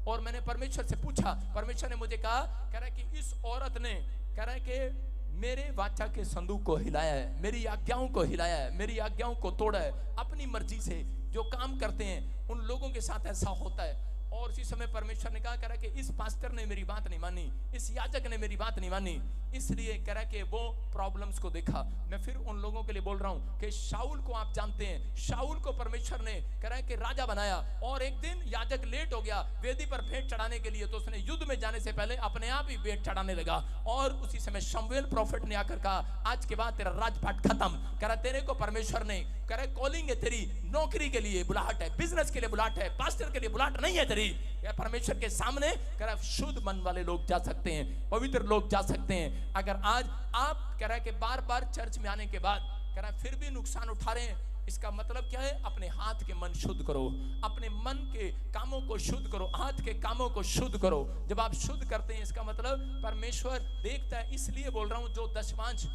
और मैंने परमेश्वर से पूछा, परमेश्वर ने मुझे कहा, कह रहा है कि इस औरत ने कह रहा है कि मेरे वाचा के संदूक को हिलाया है, मेरी आज्ञाओं को हिलाया है, मेरी आज्ञाओं को तोड़ा है। अपनी मर्जी से जो काम करते हैं उन लोगों के साथ ऐसा होता है। और उसी समय परमेश्वर ने कहा, कह रहा कि इस पास्टर ने मेरी बात नहीं मानी, इस याजक ने मेरी बात नहीं मानी, इसलिए कह रहा कि वो प्रॉब्लम्स को देखा। मैं फिर उन लोगों के लिए बोल रहा हूं कि शाऊल को आप जानते हैं, शाऊल को परमेश्वर ने कह रहा है कि राजा बनाया और एक दिन याजक लेट हो गया वेदी पर भेंट चढ़ाने के लिए, तो उसने युद्ध में जाने से पहले अपने आप ही भेंट चढ़ाने लगा। और उसी समय शमूएल प्रॉफिट ने आकर कहा आज के बाद तेरा राजपाट खत्म। कह रहा तेरे को परमेश्वर ने कह रहा कॉलिंग है, तेरी नौकरी के लिए बुलाहट है, बिजनेस के लिए बुलाहट है, पास्टर के लिए बुलाहट नहीं है तेरी। या परमेश्वर के सामने कह रहा शुद्ध मन वाले लोग जा सकते हैं, पवित्र लोग जा सकते हैं। अगर आज आप कह रहा है कि बार बार चर्च में आने के बाद कह रहा है फिर भी नुकसान उठा रहे हैं, इसका मतलब क्या है? अपने हाथ के मन शुद्ध करो, अपने मन के कामों को शुद्ध करो, हाथ के कामों को शुद्ध करो। जब आप शुद्ध करते हैं इसका मतलब परमेश्वर देखता है। इसलिए बोल रहा हूं जो दशमांश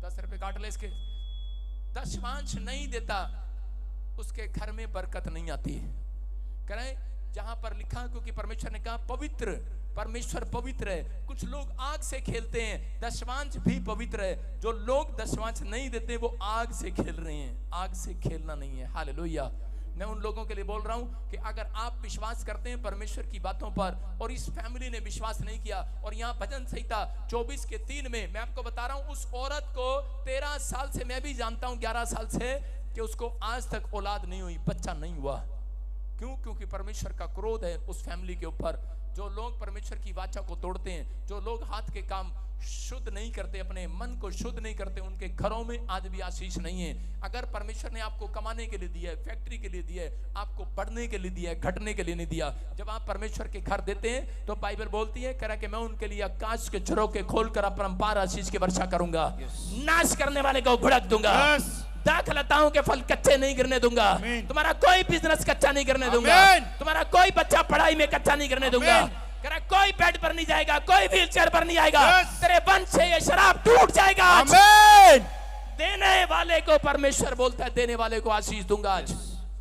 10 रुपए काट ले इसके, दशमांश नहीं देता उसके घर में बरकत नहीं आती है। कह रहे जहां पर लिखा, क्योंकि परमेश्वर ने कहा पवित्र, परमेश्वर पवित्र है। कुछ लोग आग से खेलते हैं, दशमांश भी पवित्र है। जो लोग दशमांश नहीं देते वो आग से खेल रहे हैं, आग से खेलना नहीं है। हालेलुया। मैं उन लोगों के लिए बोल रहा हूं कि अगर आप विश्वास करते हैं परमेश्वर की बातों पर और इस फैमिली ने विश्वास नहीं किया, और यहाँ भजन संहिता 24:3 में मैं आपको बता रहा हूं, उस औरत को 13 साल से, मैं भी जानता हूं 11 साल से, कि उसको आज तक औलाद नहीं हुई, बच्चा नहीं हुआ। क्यों? क्योंकि परमेश्वर का क्रोध है उस फैमिली के ऊपर। जो लोग परमेश्वर की वाचा को तोड़ते हैं, जो लोग हाथ के काम शुद्ध नहीं करते, अपने मन को शुद्ध नहीं करते, उनके घरों में आज भी आशीष नहीं है। अगर परमेश्वर ने आपको कमाने के लिए दिया है, फैक्ट्री के लिए दिया है, आपको बढ़ने के लिए दिया है, घटने के लिए नहीं दिया। जब आप परमेश्वर के घर देते हैं तो बाइबल बोलती है कह रहा कि मैं उनके लिए आकाश के झरोखे खोलकर अपरंपार आशीष की वर्षा करूंगा, नाश करने वाले को भड़क दूंगा, Yes. दाखलताओं के फल कच्चे नहीं गिरने दूंगा, Amen. तुम्हारा कोई बिजनेस कच्चा नहीं करने दूंगा, Amen. तुम्हारा कोई बच्चा पढ़ाई में कच्चा नहीं करने दूंगा, Amen. करा कोई बेड पर नहीं जाएगा, कोई व्हील चेयर पर नहीं आएगा, Yes. तेरे वंश से ये शराब टूट जाएगा आज। आमीन। देने वाले को परमेश्वर बोलता है देने वाले को आशीष दूंगा आज।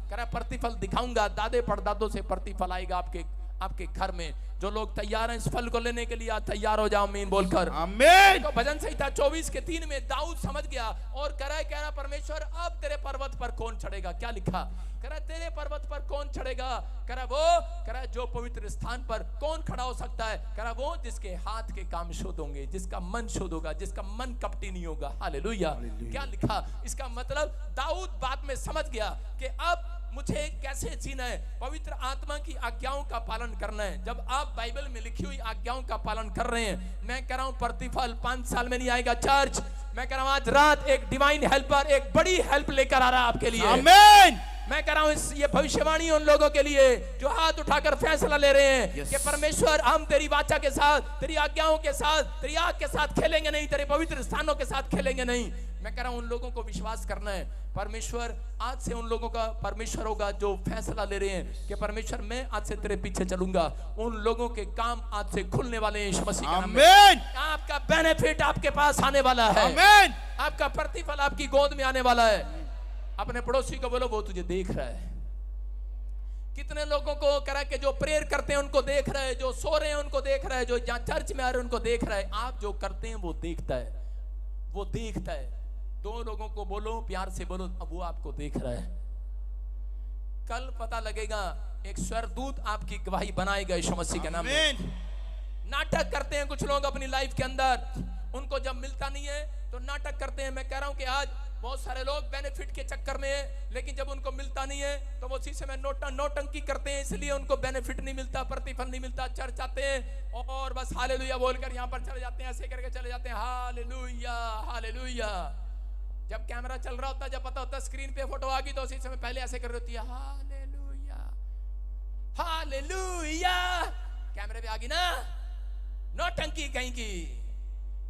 करा प्रतिफल दिखाऊंगा, दादे परदादों से प्रतिफल आएगा आपके घर में। जो लोग तैयार हैं इस फल को लेने के लिए आज तैयार हो जाओ आमीन बोलकर। आमीन। तो भजन संहिता 24:3 में दाऊद समझ गया और कह रहा परमेश्वर अब तेरे पर्वत पर कौन चढ़ेगा। क्या लिखा? कह रहा तेरे पर्वत पर कौन चढ़ेगा? कह रहा जो पवित्र स्थान पर कौन खड़ा हो सकता है? कह रहा वो जिसके हाथ के काम शुद्ध होंगे, जिसका मन शुद्ध होगा, जिसका मन कपटी नहीं होगा। हालेलुया। क्या लिखा? इसका मतलब दाऊद बाद में समझ गया कि अब मुझे कैसे जीना है, पवित्र आत्मा की आज्ञाओं का पालन करना है। जब आप बाइबल में लिखी हुई आज्ञाओं का पालन कर रहे हैं, मैं कह रहा हूं प्रतिफल 5 साल में नहीं आएगा चर्च। मैं कह रहा हूं आज रात एक डिवाइन हेल्पर, एक बड़ी हेल्प लेकर आ रहा है आपके लिए। आमीन। मैं कह रहा हूं ये भविष्यवाणी उन लोगों के लिए जो हाथ उठाकर फैसला ले रहे हैं कि परमेश्वर हम तेरी वाचा के साथ, तेरी आज्ञाओं के साथ, तेरी आग के साथ खेलेंगे नहीं, तेरे पवित्र स्थानों के साथ खेलेंगे नहीं। मैं कह रहा हूं उन लोगों को विश्वास करना है। परमेश्वर आज से उन लोगों का परमेश्वर होगा जो फैसला ले रहे हैं कि परमेश्वर मैं आज से तेरे पीछे चलूंगा। उन लोगों के काम आज से खुलने वाले हैं यीशु मसीह के नाम में। आमीन। आपका बेनिफिट आपके पास आने वाला है। आमीन। आपका प्रतिफल आपकी गोद में आने वाला है। अपने पड़ोसी को बोलो वो तुझे देख रहा है। कितने लोगों को करा के जो प्रेयर करते हैं उनको देख रहा है, जो सो रहे हैं उनको देख रहा है, जो जहां चर्च में आ रहे हैं उनको देख रहा है। आप जो करते हैं वो देखता है, वो देखता है। 2 लोगों को बोलो, प्यार से बोलो, अब वो आपको देख रहा है। कल पता लगेगा, एक स्वर्गदूत आपकी गवाही बनाएगा यीशु मसीह के नाम में। नाटक करते हैं कुछ लोग अपनी लाइफ के अंदर, उनको जब मिलता नहीं है तो नाटक करते हैं। मैं कह रहा हूं कि आज बहुत सारे लोग बेनिफिट के चक्कर में है, लेकिन जब उनको मिलता नहीं है तो वो उसी समय नौटंकी करते हैं, इसलिए उनको बेनिफिट नहीं मिलता, प्रतिफल नहीं मिलता। चर्च आते हैं और बस हालेलुया बोलकर यहाँ पर चले जाते हैं, ऐसे करके चले जाते हैं। Hallelujah hallelujah. जब कैमरा चल रहा होता, जब पता होता स्क्रीन पे फोटो आ गई तो उसी समय पहले ऐसे कर रही होती है, हालेलुया हालेलुया। कैमरे पे आ गई ना, नौटंकी कहीं की,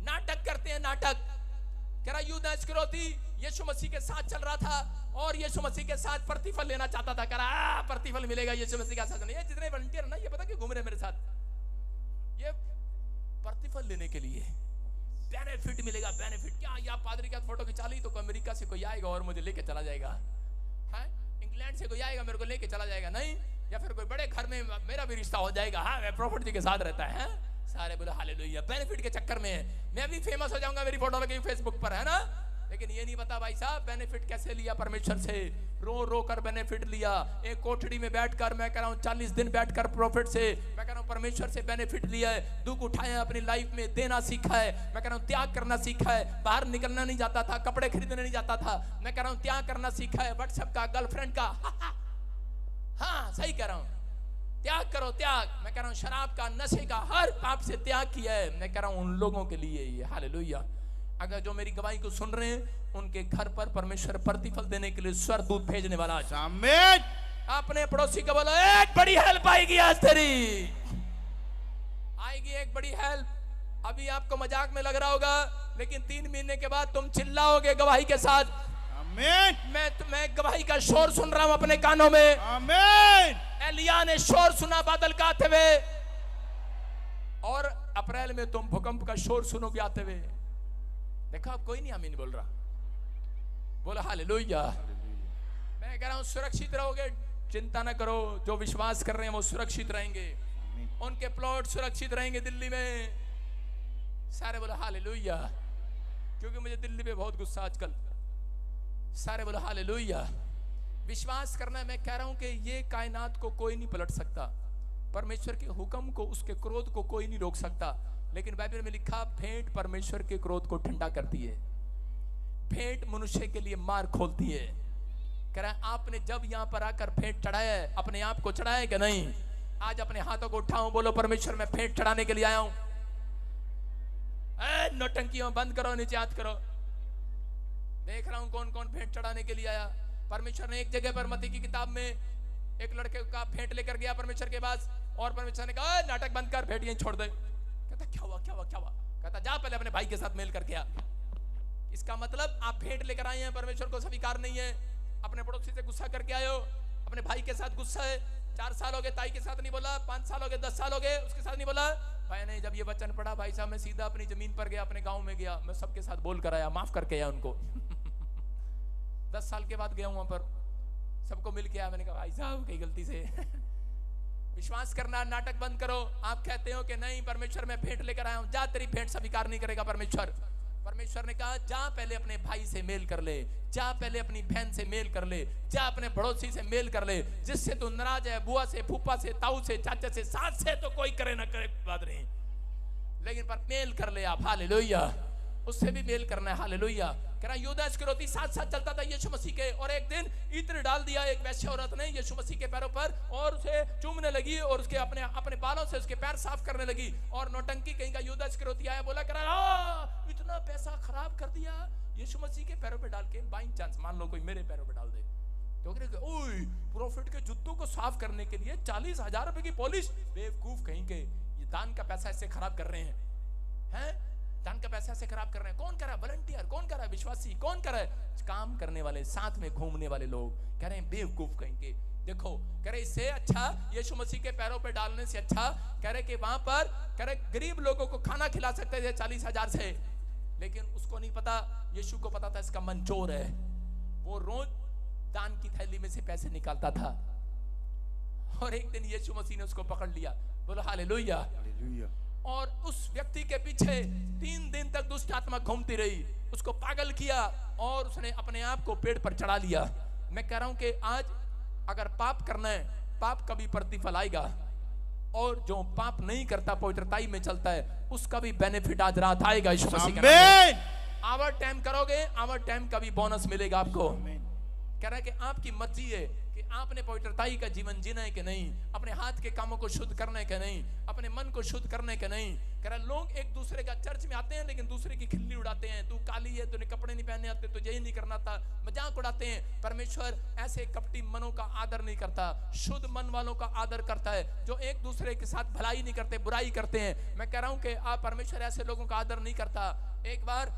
नाटक करते हैं नाटक। कह रहा यूदा इस्करियोती यीशु मसीह के साथ चल रहा था और यीशु मसीह के साथ प्रतिफल लेना चाहता था। कह रहा प्रतिफल मिलेगा यीशु मसीह के साथ। नहीं, ये जितने वॉलंटियर ना, ये पता क्यों घूम रहे मेरे साथ? ये प्रतिफल लेने के लिए, बेनिफिट मिलेगा। बेनिफिट क्या? या पादरी का फोटो खिंचा ली तो अमेरिका से कोई आएगा और मुझे लेके चला जाएगा, है इंग्लैंड से कोई आएगा मेरे को लेके चला जाएगा, नहीं, या फिर कोई बड़े घर में मेरा भी रिश्ता हो जाएगा। हाँ, मैं प्रॉफिट जी के साथ रहता है। सारे बोले हालेलुया, बेनिफिट के चक्कर में मैं भी फेमस हो जाऊंगा, मेरी फोटो लगी फेसबुक पर, है ना। लेकिन ये नहीं पता भाई साहब बेनिफिट कैसे लिया परमेश्वर से। रो रो कर बेनिफिट लिया। एक कोठड़ी में बैठकर, मैं कह रहा हूँ 40 दिन बैठकर प्रॉफिट से, मैं कह रहा हूँ परमेश्वर से बेनिफिट लिया है। दुख उठाया, अपनी लाइफ में देना सीखा है। मैं कह रहा हूँ त्याग करना सीखा है। बाहर निकलना नहीं जाता था, कपड़े खरीदने नहीं जाता था। मैं कह रहा हूँ त्याग करना सीखा है, व्हाट्सएप का, गर्लफ्रेंड का। हाँ सही कह रहा हूँ, त्याग करो त्याग। मैं कह रहा हूँ शराब का, नशे का, हर पाप से त्याग किया है। मैं कह रहा हूँ उन लोगों के लिए ये हालेलुया। अगर जो मेरी गवाही को सुन रहे हैं उनके घर पर परमेश्वर प्रतिफल देने के लिए स्वर्गदूत भेजने वाला है। आमीन। अपने पड़ोसी को बोलो एक बड़ी हेल्प आएगी आज तेरी, आएगी एक बड़ी हेल्प। अभी आपको मजाक में लग रहा होगा, लेकिन 3 महीने के बाद तुम चिल्लाओगे गवाही के साथ। आमीन। मैं गवाही का शोर सुन रहा हूं अपने कानों में। आमीन। एलिया ने शोर सुना बादल का आते हुए, और अप्रैल में तुम भूकंप का शोर सुनोगे आते हुए। देखो अब कोई नहीं आमीन बोल रहा, बोला हालेलुया। मैं कह रहा हूं सुरक्षित रहोगे, चिंता ना करो। जो विश्वास कर रहे हैं वो सुरक्षित रहेंगे, उनके प्लॉट सुरक्षित रहेंगे दिल्ली में। सारे बोला हालेलुया, क्योंकि मुझे दिल्ली पे बहुत गुस्सा आजकल। सारे बोला हालेलुया। विश्वास करना है। मैं कह रहा हूं कि ये कायनात को कोई नहीं पलट सकता, परमेश्वर के हुक्म को, उसके क्रोध को कोई नहीं रोक सकता। लेकिन बाइबल में लिखा भेंट परमेश्वर के क्रोध को ठंडा करती है, भेंट मनुष्य के लिए मार्ग खोलती है। कह रहा है आपने जब यहाँ पर आकर भेंट चढ़ाया है, अपने आप को चढ़ाया है कि नहीं? आज अपने हाथों को उठाओ, बोलो परमेश्वर मैं भेंट चढ़ाने के लिए आया हूं। नौटंकियों बंद करो, नीचे हाथ करो। देख रहा हूं कौन कौन भेंट चढ़ाने के लिए आया। परमेश्वर ने एक जगह पर मत्ती की किताब में एक लड़के का भेंट लेकर गया परमेश्वर के पास, और परमेश्वर ने कहा नाटक बंद कर, भेंट यहीं छोड़ दे। कहता क्या हुआ क्या हुआ क्या हुआ? कहता जा पहले अपने भाई के साथ मेल करके आ। इसका मतलब आप भेंट लेकर आए हैं, परमेश्वर को स्वीकार नहीं है, अपने पड़ोसी से गुस्सा करके आए हो, अपने भाई के साथ गुस्सा है। 4 साल हो गए ताई के साथ नहीं बोला, 5 साल हो गए, 10 साल हो गए उसके साथ नहीं बोला। भाई ने जब ये वचन पढ़ा, भाई साहब मैं सीधा अपनी जमीन पर गया, अपने गांव में गया, मैं सबके साथ बोल कर आया, माफ करके आया उनको। 10 साल के बाद गया वहां पर, सबको मिल के आया। मैंने कहा भाई साहब कई गलती से विश्वास करना, नाटक बंद करो। आप कहते हो कि नहीं परमेश्वर मैं भेंट लेकर आया हूं, जा तेरी भेंट स्वीकार नहीं करेगा परमेश्वर। परमेश्वर ने कहा जा पहले अपने भाई से मेल कर ले, जा पहले अपनी बहन से मेल कर ले, जा अपने पड़ोसी से मेल कर ले, जिससे तू नाराज है, बुआ से, फूफा से, ताऊ से, चाचा से, सास से तो कोई करे ना करे बात नहीं, लेकिन पर मेल कर ले आप। हालेलुया, उससे भी मेल करना है। हालेलुया। कह रहा यूदा इस्करियोती साथ साथ चलता था यीशु मसीह के, और एक दिन इत्र डाल दिया एक वैश्य औरत ने यीशु मसीह के पैरों पर, और उसे चूमने लगी और उसके अपने बालों से उसके पैर साफ करने लगी। और नौटंकी कहीं का यूदा इस्करियोती आया, बोला कह रहा इतना पैसा खराब कर दिया यीशु मसीह के पैरों पे डाल के। बाई चांस मान लो कोई मेरे पैरों पे डाल दे तो ओए प्रॉफिट के जूतों को साफ करने के लिए 40,000 रुपए की पॉलिश। बेवकूफ कहीं के, ये दान का पैसा इससे खराब कर रहे हैं। दान का पैसा से खराब कर रहे हैं। कौन कर रहा है? वॉलंटियर। कौन कर रहा है? विश्वासी। कौन कर रहा है? काम करने वाले, साथ में घूमने वाले लोग। कह रहे हैं बेवकूफ कहेंगे। देखो कह रहे इससे अच्छा यीशु मसीह के पैरों पे डालने से अच्छा, कह रहे कि वहां पर कह रहे गरीब लोगों को खाना खिला सकते थे 40,000 से, लेकिन उसको नहीं पता, यीशु को पता था इसका मन चोर है। वो रोज दान की थैली में से पैसे निकालता था, और एक दिन यीशु मसीह ने उसको पकड़ लिया। बोलो हालेलुया। और उस व्यक्ति के पीछे 3 दिन तक दुष्ट आत्मा घूमती रही, उसको पागल किया, और उसने अपने आप को पेड़ पर चढ़ा लिया। मैं कह रहा हूं कि आज अगर पाप करना है, पाप का भी प्रतिफल आएगा, और जो पाप नहीं करता पवित्रताई में चलता है उसका भी बेनिफिट आज रात आएगा यीशु मसीह के नाम में। आवर टाइम करोगे, आवर टाइम का भी बोनस मिलेगा आपको। कह रहा है कि आपकी मर्जी है कि आपने पवित्रताई का जीवन जीना है कि नहीं, अपने हाथ के कामों को शुद्ध करना है कि नहीं, अपने मन को शुद्ध करना है कि नहीं। कह रहा लोग एक दूसरे का चर्च में आते हैं लेकिन दूसरे की खिल्ली उड़ाते हैं, तू काली है, तूने कपड़े नहीं पहने आते, तुझे यही नहीं करना था, मजाक उड़ाते हैं। परमेश्वर ऐसे कपटी मनों का आदर नहीं करता, शुद्ध मन वालों का आदर करता है, जो एक दूसरे के साथ भलाई नहीं करते, बुराई करते हैं। मैं कह रहा हूं कि आप परमेश्वर ऐसे लोगों का आदर नहीं करता। एक बार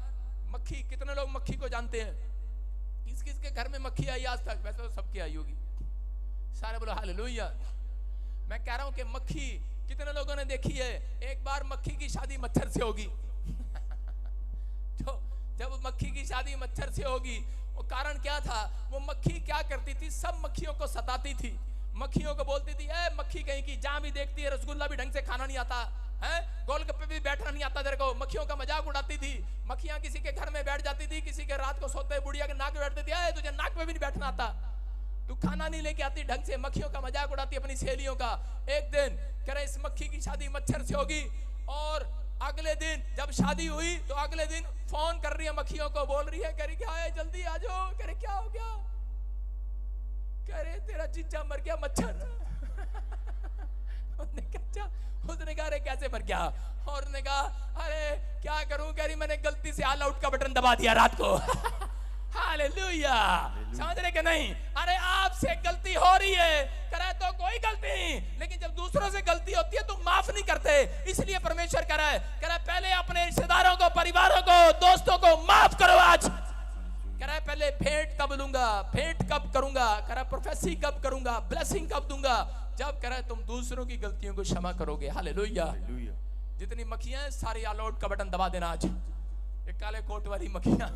मक्खी, कितने लोग मक्खी को जानते हैं? किस किस के घर में मक्खी आई आज तक? वैसे तो सबके आई होगी, सारे बोलो हालेलुया। मैं कह रहा हूं कि मक्खी कितने लोगों ने देखी है? एक बार मक्खी की शादी मच्छर से होगी। तो जब मक्खी की शादी मच्छर से होगी, वो कारण क्या था? वो मक्खी क्या करती थी? सब मक्खियों को सताती थी, मक्खियों को बोलती थी ए मक्खी कहीं की, जहां भी देखती है रसगुल्ला भी ढंग से खाना नहीं आता है, गोलगप्पे भी बैठना नहीं आता तेरे को। मक्खियों का मजाक उड़ाती थी। मक्खियां किसी के घर में बैठ जाती थी, किसी के रात को सोते बुढ़िया के नाक पे बैठती थी, ए तुझे नाक पे भी नहीं बैठना आता, तू खाना नहीं लेके आती ढंग से। मक्खियों का मजाक उड़ाती अपनी सहेलियों का। एक दिन कह रहे इस मक्खी की शादी मच्छर से होगी, और अगले दिन जब शादी हुई तो अगले दिन फोन कर रही है मक्खियों को, बोल रही है, कह रही क्या है जल्दी आ जाओ। कह रहे क्या हो गया? कह रहे तेरा जीजा मर गया मच्छर। उसने कहा अरे कैसे मर गया? और उसने कहा अरे क्या करूं? कह रही मैंने गलती से ऑल आउट का बटन दबा दिया रात को। हालेलुया। समझ रहे कि नहीं? अरे आपसे गलती हो रही है, करे तो कोई गलती नहीं, लेकिन जब दूसरों से गलती होती है तो माफ नहीं करते। इसलिए परमेश्वर कह रहा है पहले अपने रिश्तेदारों को, परिवारों को, दोस्तों को माफ करो। आज कह रहा है पहले भेंट कब लूंगा, भेंट कब करूंगा, कह रहा प्रोफेसी कब करूंगा, ब्लेसिंग कब दूंगा? जब कह रहा है तुम दूसरों की गलतियों को क्षमा करोगे। हालेलुया। जितनी मक्खियां हैं सारी ऑल आउट का बटन दबा देना आज, ये काले कोट वाली मक्खियां।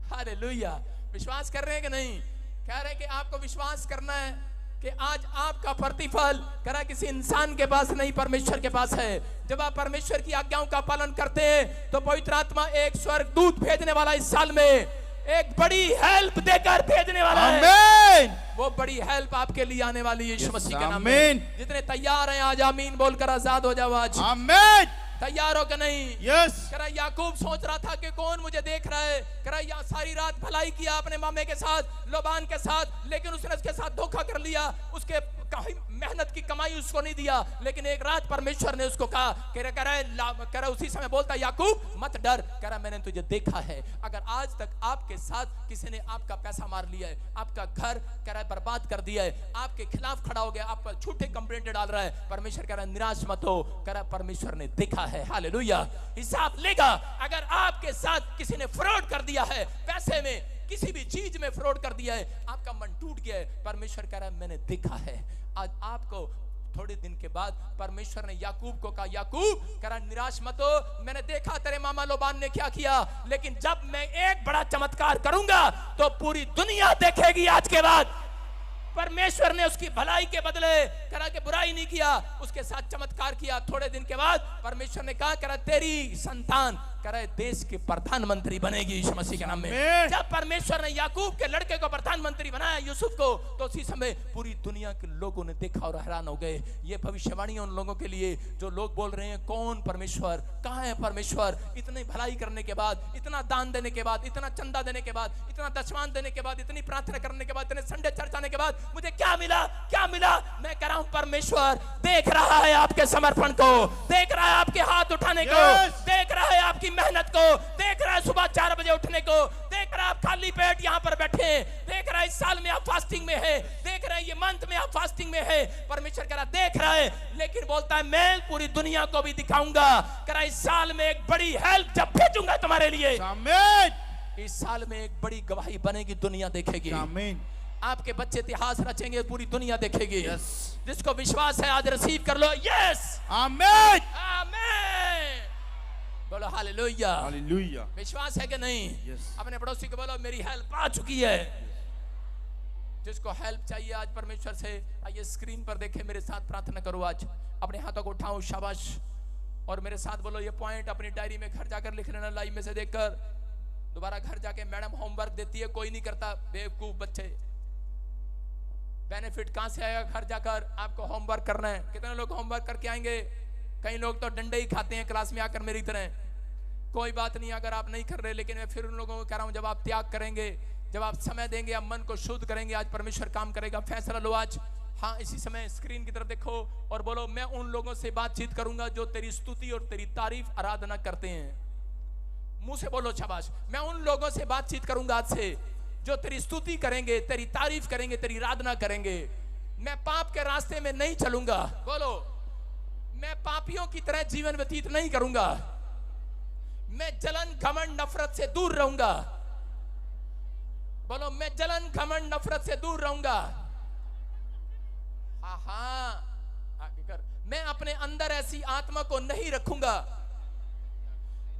हालेलुया। विश्वास कर रहे हैं कि नहीं? कह रहे हैं कि आपको विश्वास करना है कि आज आपका प्रतिफल कह रहा है किसी इंसान के पास नहीं, परमेश्वर के पास है। जब आप परमेश्वर की आज्ञाओं का पालन करते हैं तो पवित्र आत्मा एक स्वर्गदूत भेजने वाला इस साल में, एक बड़ी हेल्प देकर भेजने वाला है। वो बड़ी हेल्प आपके लिए आने वाली है यीशु मसीह के नाम में। जितने तैयार हैं आज आमीन बोलकर आजाद हो जाओ आज। आमीन। तैयार हो कि नहीं? Yes. कह रहा याकूब सोच रहा था कि कौन मुझे देख रहा है। कह रहा या सारी रात भलाई किया अपने मामे के साथ, लोबान के साथ, लेकिन उसने उसके साथ धोखा कर लिया। उसके मेहनत की कमाई उसको नहीं दिया। लेकिन एक रात परमेश्वर ने उसको कहा, कह रहा उसी समय बोलता याकूब मत डर, कह रहा मैंने तुझे देखा है। अगर आज तक आपके साथ किसी ने आपका पैसा मार लिया है, आपका घर कह रहा है बर्बाद कर दिया है, आपके खिलाफ खड़ा हो गया, आप पर झूठे कंप्लेंट डाल रहा है, परमेश्वर कह रहा है निराश मत हो, कह रहा परमेश्वर ने देखा है। हालेलुया। हिसाब लेगा। अगर आपके साथ किसी ने फ्रॉड कर दिया है, पैसे में किसी भी चीज में फ्रॉड कर दिया है, आपका मन टूट गया है, परमेश्वर कह रहा है मैंने देखा है। आज आपको थोड़े दिन के बाद परमेश्वर ने याकूब को कहा याकूब कह रहा निराश मत हो, मैंने देखा तेरे मामा लोबान ने क्या किया, लेकिन जब मैं एक बड़ा चमत्कार करूंगा तो पूरी दुनिया देखेगी। आज के बाद परमेश्वर ने उसकी भलाई के बदले करा के बुराई नहीं किया, उसके साथ चमत्कार किया। थोड़े दिन के बाद परमेश्वर ने कहा करा तेरी संतान करा देश के प्रधानमंत्री बनेगी यीशु मसीह के नाम में। जब परमेश्वर ने याकूब के लड़के को प्रधानमंत्री बनाया यूसुफ को, तो उसी समय पूरी दुनिया के लोगों ने देखा और हैरान हो गए। ये भविष्यवाणी उन लोगों के लिए जो लोग बोल रहे हैं कौन परमेश्वर, कहाँ है परमेश्वर। इतनी भलाई करने के बाद, इतना दान देने के बाद, इतना चंदा देने के बाद, इतना दशवान देने के बाद, इतनी प्रार्थना करने के बाद, इतने संडे चर्च आने के बाद मुझे क्या मिला, क्या मिला? मैं कह रहा हूं परमेश्वर देख रहा है आपके समर्पण को, देख रहा है आपके हाथ उठाने को, देख रहा है आपकी मेहनत को, देख रहा है सुबह 4 बजे उठने को, देख रहा है आप खाली पेट यहाँ पर बैठे हैं, देख रहा है इस साल में आप फास्टिंग में है, देख रहा है ये मंथ में आप फास्टिंग में है। परमेश्वर कह रहा देख रहा है, लेकिन बोलता है मैं पूरी दुनिया को भी दिखाऊंगा। कह रहा इस साल में एक बड़ी हेल्प जब भेजूंगा तुम्हारे लिए, आमीन। इस साल में एक बड़ी गवाही बनेगी, दुनिया देखेगी। आमीन। आपके बच्चे इतिहास रचेंगे, पूरी दुनिया देखेगी। Yes. जिसको विश्वास है आज रिसीव कर लो। यस आमीन। आमीन। बोलो हालेलुया। हालेलुया। विश्वास है कि नहीं? Yes. अपने पड़ोसी को बोलो मेरी हेल्प आ चुकी है। जिसको हेल्प चाहिए आज परमेश्वर से, आइए स्क्रीन पर देखे, मेरे साथ प्रार्थना करो। आज अपने हाथों को उठाओ, शाबाश, और मेरे साथ बोलो ये पॉइंट अपनी डायरी में घर जाकर लिख लेना, लाइव में से देखकर। दोबारा घर जाके मैडम होमवर्क देती है, कोई नहीं करता, बेवकूफ बच्चे। बेनिफिट कहां से आएगा? घर जाकर आपको होमवर्क करना है। कितने लोग होमवर्क करके आएंगे? कई लोग तो डंडे ही खाते हैं क्लास में आकर मेरी तरह। कोई बात नहीं अगर आप नहीं कर रहे, लेकिन मैं फिर उन लोगों को कह रहा हूं जब आप त्याग करेंगे, जब आप समय देंगे, आप मन को शुद्ध करेंगे, आज परमेश्वर काम करेगा। फैसला लो आज। हाँ, इसी समय स्क्रीन की तरफ देखो और बोलो मैं उन लोगों से बातचीत करूंगा जो तेरी स्तुति और तेरी तारीफ आराधना करते हैं। मुंह से बोलो शाबाश। मैं उन लोगों से बातचीत करूंगा आज से जो तेरी स्तुति करेंगे, तेरी तारीफ करेंगे, तेरी आराधना करेंगे। मैं पाप के रास्ते में नहीं चलूंगा। बोलो मैं पापियों की तरह जीवन व्यतीत नहीं करूंगा। मैं जलन घमंड नफरत से दूर रहूंगा। बोलो मैं जलन घमंड नफरत से दूर रहूंगा। आगे कर। मैं अपने अंदर ऐसी आत्मा को नहीं रखूंगा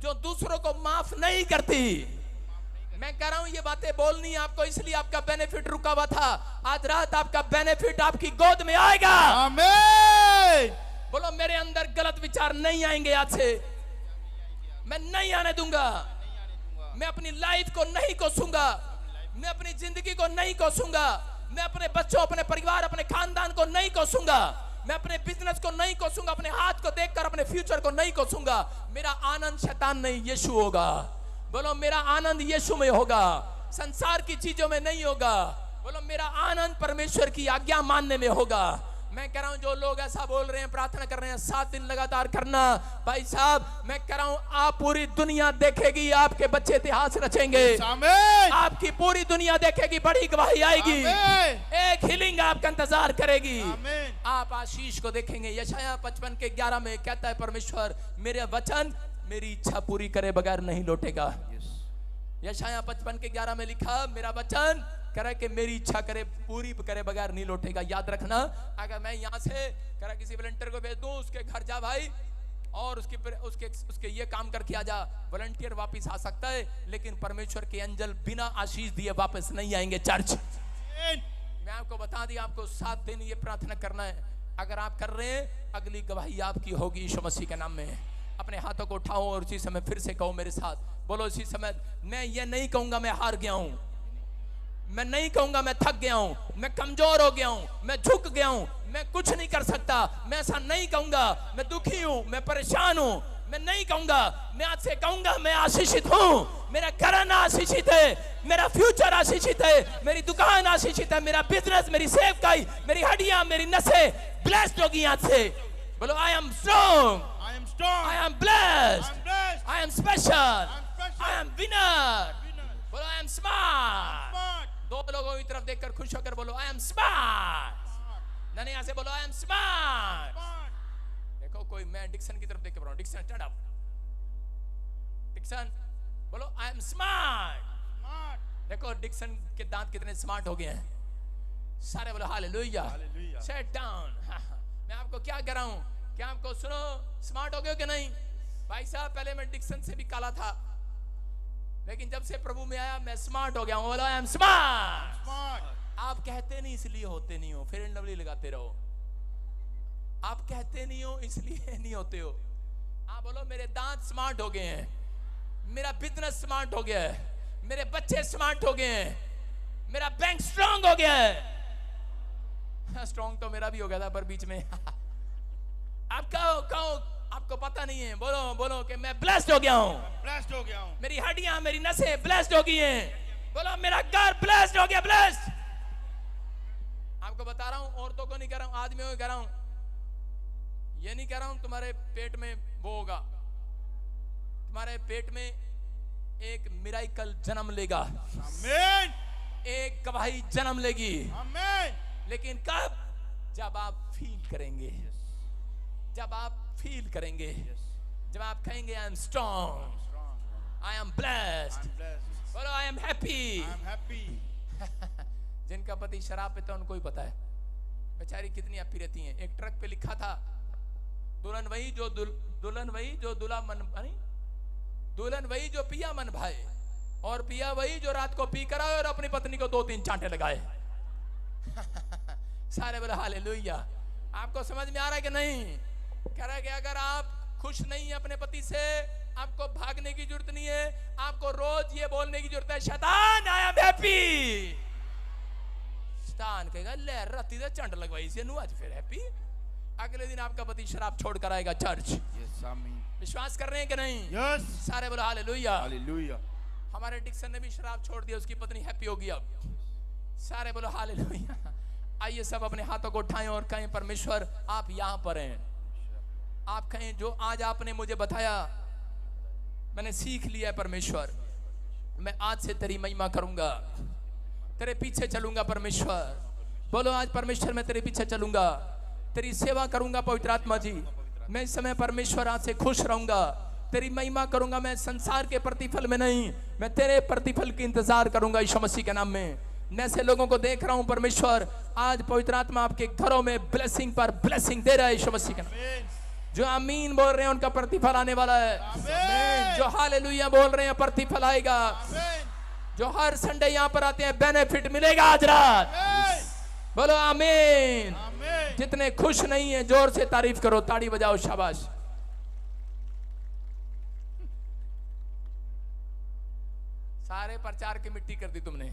जो दूसरों को माफ नहीं करती। मैं कह रहा हूं ये बातें बोलनी है आपको, इसलिए आपका बेनिफिट रुका हुआ था। आज रात आपका बेनिफिट आपकी गोद में आएगा। आमीन। बोलो मेरे अंदर गलत विचार नहीं आएंगे। आज से मैं नहीं आने दूंगा। मैं अपनी लाइफ को नहीं कोसूंगा। मैं अपनी जिंदगी को नहीं कोसूंगा। मैं अपने बच्चों, अपने परिवार, अपने खानदान को नहीं कोसूंगा। मैं अपने बिजनेस को नहीं कोसूंगा। अपने हाथ को देखकर अपने फ्यूचर को नहीं कोसूंगा। मेरा आनंद शैतान नहीं, यीशु होगा। बोलो मेरा आनंद यीशु में होगा, संसार की चीजों में नहीं होगा। बोलो मेरा आनंद परमेश्वर की आज्ञा मानने में होगा। मैं कह रहा हूं जो लोग ऐसा बोल रहे हैं, प्रार्थना कर रहे हैं, 7 दिन लगातार करना। भाई साहब मैं कह रहा हूं आप पूरी दुनिया देखेगी, आपके बच्चे इतिहास रचेंगे। आमीन। आपकी पूरी दुनिया देखेगी, बड़ी गवाही आएगी। आमीन। एक हीलिंग आपका इंतजार करेगी। आमीन। आप आशीष को देखेंगे। यशायाह 55 के 11 में कहता है परमेश्वर मेरे वचन मेरी इच्छा पूरी करे बगैर नहीं लौटेगा। यशायाह 55 के 11 में लिखा मेरा वचन करे कि मेरी इच्छा करे पूरी करे बगैर नहीं लौटेगा। याद रखना, अगर मैं यहाँ से करे किसी वॉलंटियर को भेज दूं, उसके घर जा भाई और उसके ये काम करके आ जा, वॉलंटियर वापस आ सकता है, लेकिन परमेश्वर के एंजल बिना आशीष दिए वापस नहीं आएंगे। चर्च मैं आपको बता दी, आपको 7 दिन ये प्रार्थना करना है। अगर आप कर रहे हैं, अगली गवाही आपकी होगी यीशु मसीह के नाम में। अपने हाथों को उठाओ और उसी समय फिर से कहो मेरे साथ। बोलो इसी समय मैं ये नहीं कहूंगा मैं हार गया हूं, मैं नहीं कहूंगा मैं थक गया हूं, मैं कमजोर हो गया हूं, मैं झुक गया हूं, मैं कुछ नहीं कर सकता। मैं ऐसा नहीं कहूंगा। मैं दुखी हूं, मैं परेशान हूं। मैं नहीं कहूंगा, मैं आज से कहूंगा मैं आशीषित हूं, मेरा घराना आशीषित है, मेरा फ्यूचर आशीषित है, मेरी दुकान आशीषित है, मेरा बिजनेस, मेरी सेवकाई, मेरी हड्डियां, मेरी नसें ब्लेस्ड होगी आज से। बोलो I am strong, I am strong. I am blessed, I'm blessed. I am special, special. I am winner. Winner. बोलो आई एम स्मार्ट। Smart. दो लोगों की तरफ देखकर खुश होकर बोलो आई एम स्मार्ट। नहीं यहाँ से बोलो आई एम स्मार्ट। Smart. देखो कोई, मैं डिक्सन की तरफ देख के बोल रहा हूँ, डिक्सन स्टैंड अप, डिक्सन बोलो आई एम स्मार्ट। Smart. देखो डिक्सन के दांत कितने स्मार्ट हो गए हैं, सारे बोलो हालेलुया। Hallelujah. Set down. मैं आपको क्या कह रहा हूँ, क्या आपको सुनो, स्मार्ट हो गए हो कि नहीं? भाई साहब पहले मैं डिक्सन से भी काला था, लेकिन जब से प्रभु में आया मैं स्मार्ट हो गया हूँ। बोलो आई एम स्मार्ट। Smart. आप कहते नहीं इसलिए होते नहीं हो, फेयर एंड लवली लगाते रहो। आप कहते नहीं हो इसलिए नहीं होते हो। आप बोलो मेरे दांत स्मार्ट हो गए हैं, मेरा बिजनेस स्मार्ट हो गया है, मेरे बच्चे स्मार्ट हो गए हैं, मेरा बैंक स्ट्रांग हो गया है। स्ट्रांग तो मेरा भी हो गया था पर बीच में आप कहो आपको पता नहीं है। बोलो बोलो कि मैं ब्लेस्ड हो गया हूं, Blessed हो गया हूँ. मेरी हड्डियां, मेरी नसें ब्लेस्ड हो गई हैं। बोलो मेरा घर ब्लेस्ड हो गया, ब्लेस्ड। आपको बता रहा हूं, औरतों को नहीं कह रहा हूं, आदमियों को कह रहा हूं। ये नहीं कह रहा हूं तुम्हारे पेट में वो होगा, तुम्हारे पेट में एक मिराइकल जन्म लेगा, Amen. एक गवाही जन्म लेगी। Amen. लेकिन कब? जब आप फील करेंगे, जब आप फील करेंगे, जब आप कहेंगे I am strong, Strong. I am blessed, I'm blessed. बोलो I am happy. I'm happy. जिनका पति शराब पीता उनको ही पता है बेचारी कितनी हैप्पी रहती हैं। एक ट्रक पे लिखा था दुल्हन वही जो दुल्हन वही जो दुल्हा मन नहीं, दुल्हन वही जो पिया मन भाए, और पिया वही जो रात को पी कर आए और अपनी पत्नी को 2-3 चांटे लगाए। सारे बोले हालेलुया। आपको समझ में आ रहा है कि नहीं? कह रहा है कि अगर आप खुश नहीं है अपने पति से, आपको भागने की जरूरत नहीं है, आपको रोज ये बोलने की जरूरत है शैतान आई एम हैप्पी। शैतान कहेगा ले राती दे चंड लगवाई से नु आज फिर हैप्पी। अगले दिन आपका पति शराब छोड़ कर आएगा चर्च। Yes, Amen. विश्वास कर रहे हैं कि नहीं? Yes. सारे बोलो हालेलुया। Hallelujah. हमारे डिक्सन ने भी शराब छोड़ दिया, उसकी पत्नी हैप्पी होगी अब। सारे बोलो हालेलुया। आइए सब अपने हाथों को उठाएं और कहें परमेश्वर आप यहाँ पर हैं। आप कहें जो आज आपने मुझे बताया मैंने सीख लिया है परमेश्वर, मैं आज से तेरी महिमा करूंगा, तेरे पीछे चलूंगा परमेश्वर। बोलो आज परमेश्वर मैं तेरे पीछे चलूंगा, तेरी सेवा करूंगा पवित्र आत्मा जी। मैं इस समय परमेश्वर आज से खुश रहूंगा, तेरी महिमा करूंगा। मैं संसार के प्रतिफल में नहीं, मैं तेरे प्रतिफल की इंतजार करूंगा यीशु मसीह के नाम में। मैं ऐसे लोगों को देख रहा हूं परमेश्वर, आज पवित्र आत्मा आपके घरों में ब्लेसिंग पर ब्लेसिंग दे रहा है यीशु मसीह के नाम। Amen. जो आमीन बोल रहे हैं उनका प्रतिफल आने वाला है। Amen. जो हालेलुया बोल रहे हैं प्रतिफल आएगा। Amen. जो हर संडे यहाँ पर आते हैं बेनिफिट मिलेगा आज रात। Amen. बोलो आमीन। Amen. जितने खुश नहीं है जोर से तारीफ करो, ताड़ी बजाओ, शाबाश। सारे प्रचार की मिट्टी कर दी तुमने।